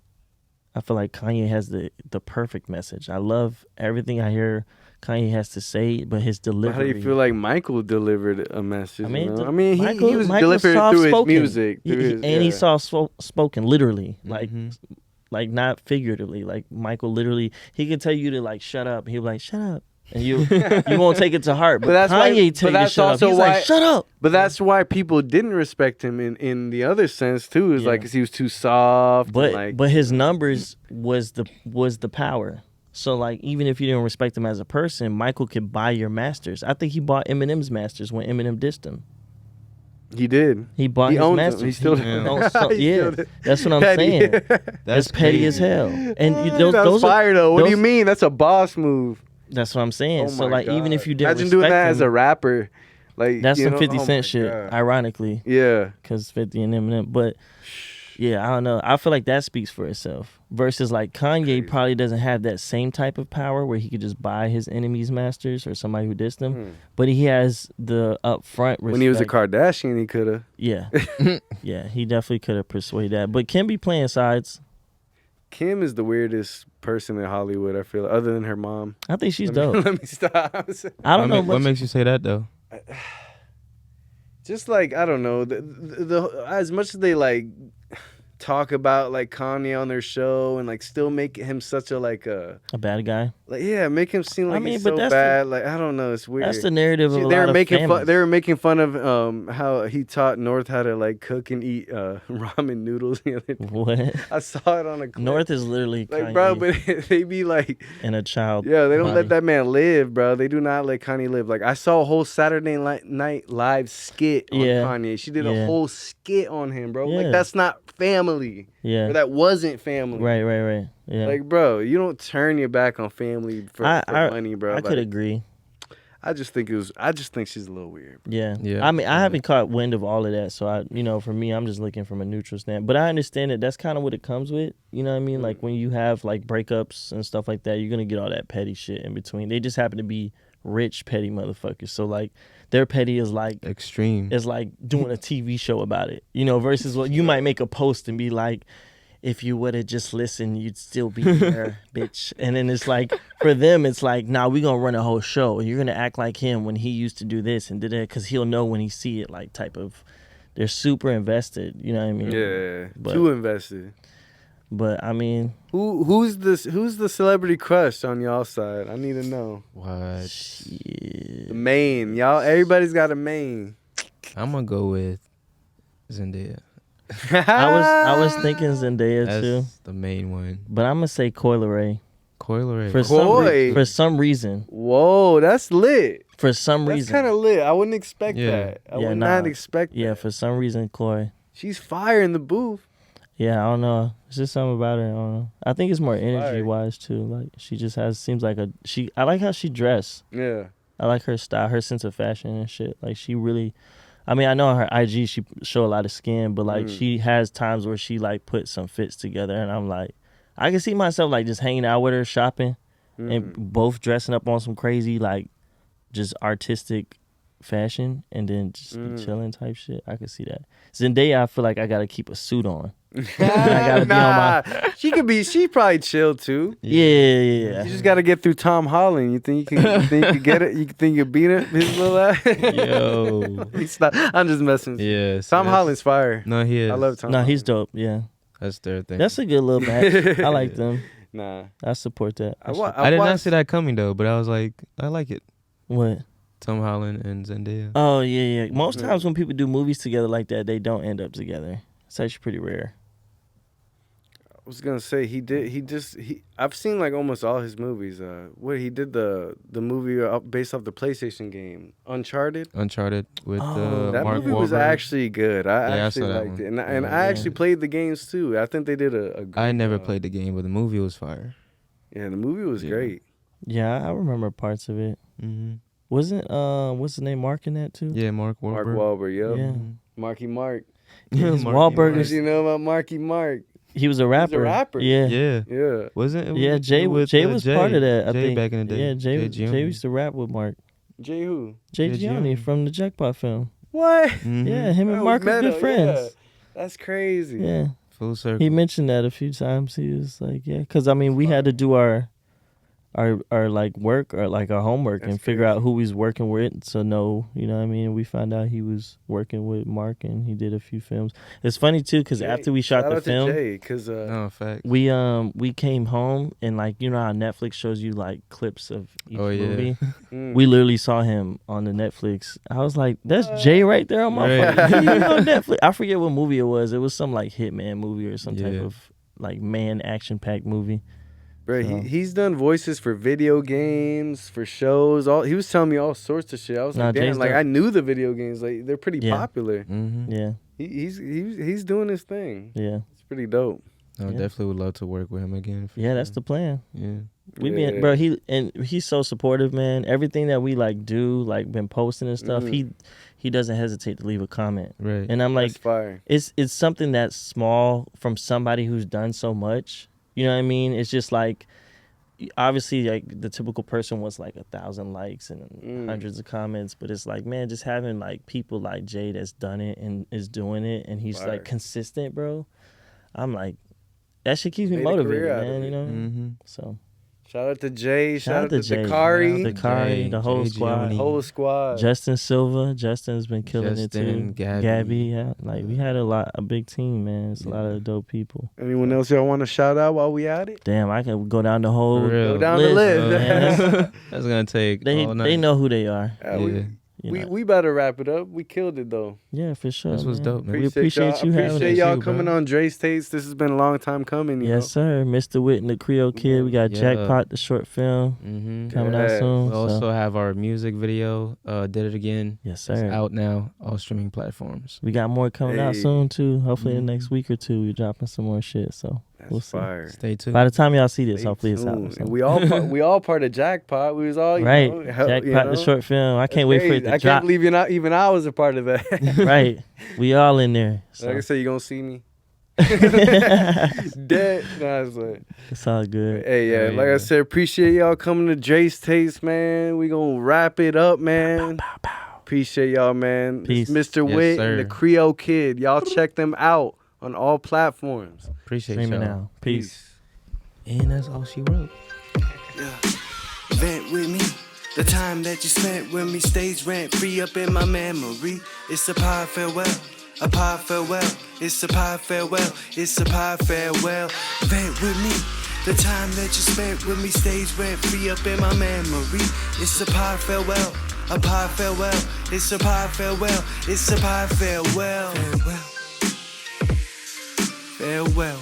I feel like Kanye has the perfect message. I love everything I hear Kanye has to say, but his delivery. how do you feel like Michael delivered a message? I mean, you know? I mean, he was Michael's delivered through his soft-spoken. music. He soft-spoken, literally, Mhm. like not figuratively. Like Michael literally, he can tell you to like shut up. He'll be like, shut up. And you won't take it to heart. But that's why- Kanye but tell you to that's shut up. also He's why- like, shut up. But that's why people didn't respect him in the other sense too. Is Yeah. like 'cause he was too soft. But and like, but his numbers was the power. So like even if you didn't respect him as a person, Michael could buy your masters. I think he bought Eminem's masters when Eminem dissed him. he did. He bought He his owns them. masters. He still Yeah, that's what I'm Petty. saying. That's petty crazy. as hell. And That's those are fire though. What do those- you mean? That's a boss move. That's what I'm saying. Oh So my like even God. if you didn't imagine respect doing that him, as a rapper, like that's you some know? 50 Oh my Cent shit, God. ironically, Yeah. because 50 and Eminem. But yeah, I don't know. I feel like that speaks for itself. Versus like Kanye Crazy. probably doesn't have that same type of power where he could just buy his enemies' masters or somebody who dissed him. But he has the upfront respect. When he was a Kardashian, he could have. Yeah, yeah, he definitely could have persuaded that. But Kim be playing sides. Kim is the weirdest person in Hollywood. I feel, other than her mom. I think she's Let me- dope. Let me stop. I don't know What much. makes you say that though? Just like I don't know, the as much as they like talk about like Kanye on their show and like still make him such a like a bad guy. make him seem like I mean, he's but so that's bad. Like I don't know, it's weird. That's the narrative of a they lot were of making fun. families. They were making fun of how he taught North how to like cook and eat ramen noodles. The other day. What? I saw it on a clip. North is literally like Kanye bro, but they be like, and a child. yeah, they don't body. let that man live, bro. They do not let Kanye live. Like I saw a whole Saturday Night Live skit on Yeah. Kanye. She did Yeah. a whole skit on him, bro. Yeah. Like that's not family. Yeah. Or that wasn't family. Right. Yeah. Like, bro, you don't turn your back on family for money, bro. I Like, could agree. I just think she's a little weird. Yeah. Yeah. I mean, I haven't caught wind of all of that, so for me, I'm just looking from a neutral stand. But I understand that that's kind of what it comes with. You know what I mean? Like when you have like breakups and stuff like that, you're gonna get all that petty shit in between. They just happen to be rich petty motherfuckers. So like their petty is like Extreme. like doing a TV show about it. Versus what you might make a post and be like, if you would have just listened, you'd still be there, bitch. And then it's like, for them, it's like, nah, we gonna run a whole show. And you're gonna act like him when he used to do this and did that, because he'll know when he see it, like, type of, they're super invested, you know what I mean? Yeah, But- too invested. But, I mean, Who's the celebrity crush on y'all side? I need to know. What? shit. The main, y'all. Everybody's got a main. I'm gonna go with Zendaya. I was thinking Zendaya, That's too. the main one. But I'm gonna say Coyle Ray. Coyle Ray. Coy. For some reason. Whoa, that's lit. For some That's reason. kind of lit. I wouldn't expect Yeah. that. I Yeah, would nah. not expect Yeah, that. for some reason, Chloe. She's fire in the booth. Yeah, I don't know. It's just something about her. I don't know. I think it's more energy Fire. wise too. Like she just seems like I like how she dressed. Yeah. I like her style, her sense of fashion and shit. Like she really, I mean, I know on her IG she show a lot of skin, but like she has times where she like put some fits together, and I'm like, I can see myself like just hanging out with her, shopping, and both dressing up on some crazy like just artistic fashion, and then just be chilling type shit. I could see that. Zendaya, I feel like I gotta keep a suit on. gotta be on She probably chill too. Yeah. You just got to get through Tom Holland. You think you can get it? You think you beat it? His little ass. Yo. He's not, I'm just messing. With you. Yeah. Tom Holland's fire. No, he is. I love Tom. No, Holland. he's dope. Yeah, That's their thing. that's a good little match. I like them. Nah. I support that. I did not see that coming though, but I was like, I like it. What? Tom Holland and Zendaya. Oh yeah. Most times when people do movies together like that, they don't end up together. It's actually pretty rare. was gonna say I've seen like almost all his movies. He did the movie based off the PlayStation game, Uncharted. Uncharted with That Mark movie was Wahlberg. actually good. I actually saw that liked one. it, and I actually played the games too. I think they did a great I never job. played the game, but the movie was fire. Yeah, the movie was great. Yeah, I remember parts of it. Mm-hmm. Wasn't what's his name, Mark, in that too? Yeah, Mark Wahlberg. Mark Wahlberg, yep. Yeah. Marky Mark. His Marky Wahlberg What is- do you know about Marky Mark? He was a rapper. rapper. Yeah. Yeah. Yeah. Wasn't it? Yeah, Jay with, was Jay. part of that. I Jay think back in the day. Yeah, Jay Gianni. used to rap with Mark. Jay who? Jay Jay Gianni Gianni. from the Jackpot film. What? Mhm. Yeah, him and Oh, Mark are Meadow, good friends. yeah. That's crazy. Yeah. Full circle. He mentioned that a few times. He was like, yeah, because I mean, we had to do our like work or like our homework That's and figure crazy. out who he's working with. So no, you know what I mean. We found out he was working with Mark and he did a few films. It's funny too because Jay. after we shot Shout the out film, to Jay, cause No, fact. we came home and like you know how Netflix shows you like clips of each Oh, yeah. movie. mm. We literally saw him on the Netflix. I was like, "That's Jay right there on my Right. phone." You know Netflix. I forget what movie it was. It was some like Hitman movie or some type Yeah. of like man action packed movie. Bro, So- he's done voices for video games, for shows. He was telling me all sorts of shit. I was Nah, like, damn, Jay's like done- I knew the video games. Like they're pretty Yeah. popular. Mm-hmm. Yeah, He's doing his thing. yeah, It's pretty dope. I Yeah. definitely would love to work with him again. for yeah. That's sure. the plan. Yeah. We Yeah. been, bro. He's so supportive, man. Everything that we like do, like been posting and stuff. Mhm. He doesn't hesitate to leave a comment. Right. And I'm like, That's fire. it's something that's small from somebody who's done so much. You know what I mean? It's just like, obviously, like the typical person wants like 1,000 likes and hundreds of comments, but it's like, man, just having like people like Jay that's done it and is doing it, and he's Fire. like consistent, bro. I'm like, that shit keeps me Made a career motivated, out of man. it. You know. Mm-hmm. So Shout out to Jay. Shout out to Jay, Dakari. shout out to Dakari, Jay, the whole Jay squad. Gianni. Whole squad. Justin Silva, Justin's been killing it Justin, too. Gabby. Yeah. Like we had a big team, man. It's a lot of dope people. Anyone else y'all want to shout out while we at it? Damn, I can go down the whole For real. Go down the list. man. That's gonna take They all night. they know who they are. Yeah, Yeah. You know? we better wrap it up. We killed it though. Yeah, for sure. This was man. dope, man. We appreciate you having Appreciate us. y'all You, bro. coming on DRES Tapes. This has been a long time coming. You Yes, sir. Mr. Witt and the Creole Kid. We got Yeah. Jackpot, the short film, Mm-hmm. coming out Yeah. soon. We so- also have our music video. Did it again. yes, It's sir. out now. All streaming platforms. We got more coming out Hey. soon too. Hopefully in the Mhm. next week or two, we're dropping some more shit. So know? we'll That's see. fire. Stay tuned. By the time y'all see this, Stay hopefully it's out. tuned. So. And we all part of Jackpot. We was all you Right, know, help, Jackpot, you know? the short film. I That's can't wait for it crazy. to I drop. can't believe even I was a part of that. Right, we all in there. So. Like I said, you gonna see me dead. Nah, it's like, It's all good. hey, yeah, Oh, like I yeah. said, appreciate y'all coming to DRES Tapes, man. We gonna wrap it up, man. Appreciate y'all, man. Peace. It's Mr. Yes, Witt and the sir. Creole Kid. Y'all check them out on all platforms. Appreciate Streaming y'all. now. Peace. And that's all she wrote. Yeah. Vent with me. The time that you spent with me stays rent free up in my memory. It's a pie farewell. A pie farewell. It's a pie farewell. It's a pie farewell. Vent with me. The time that you spent with me stays rent free up in my memory. It's a pie farewell. A pie farewell. It's a pie farewell. It's a pie farewell. Farewell. Farewell.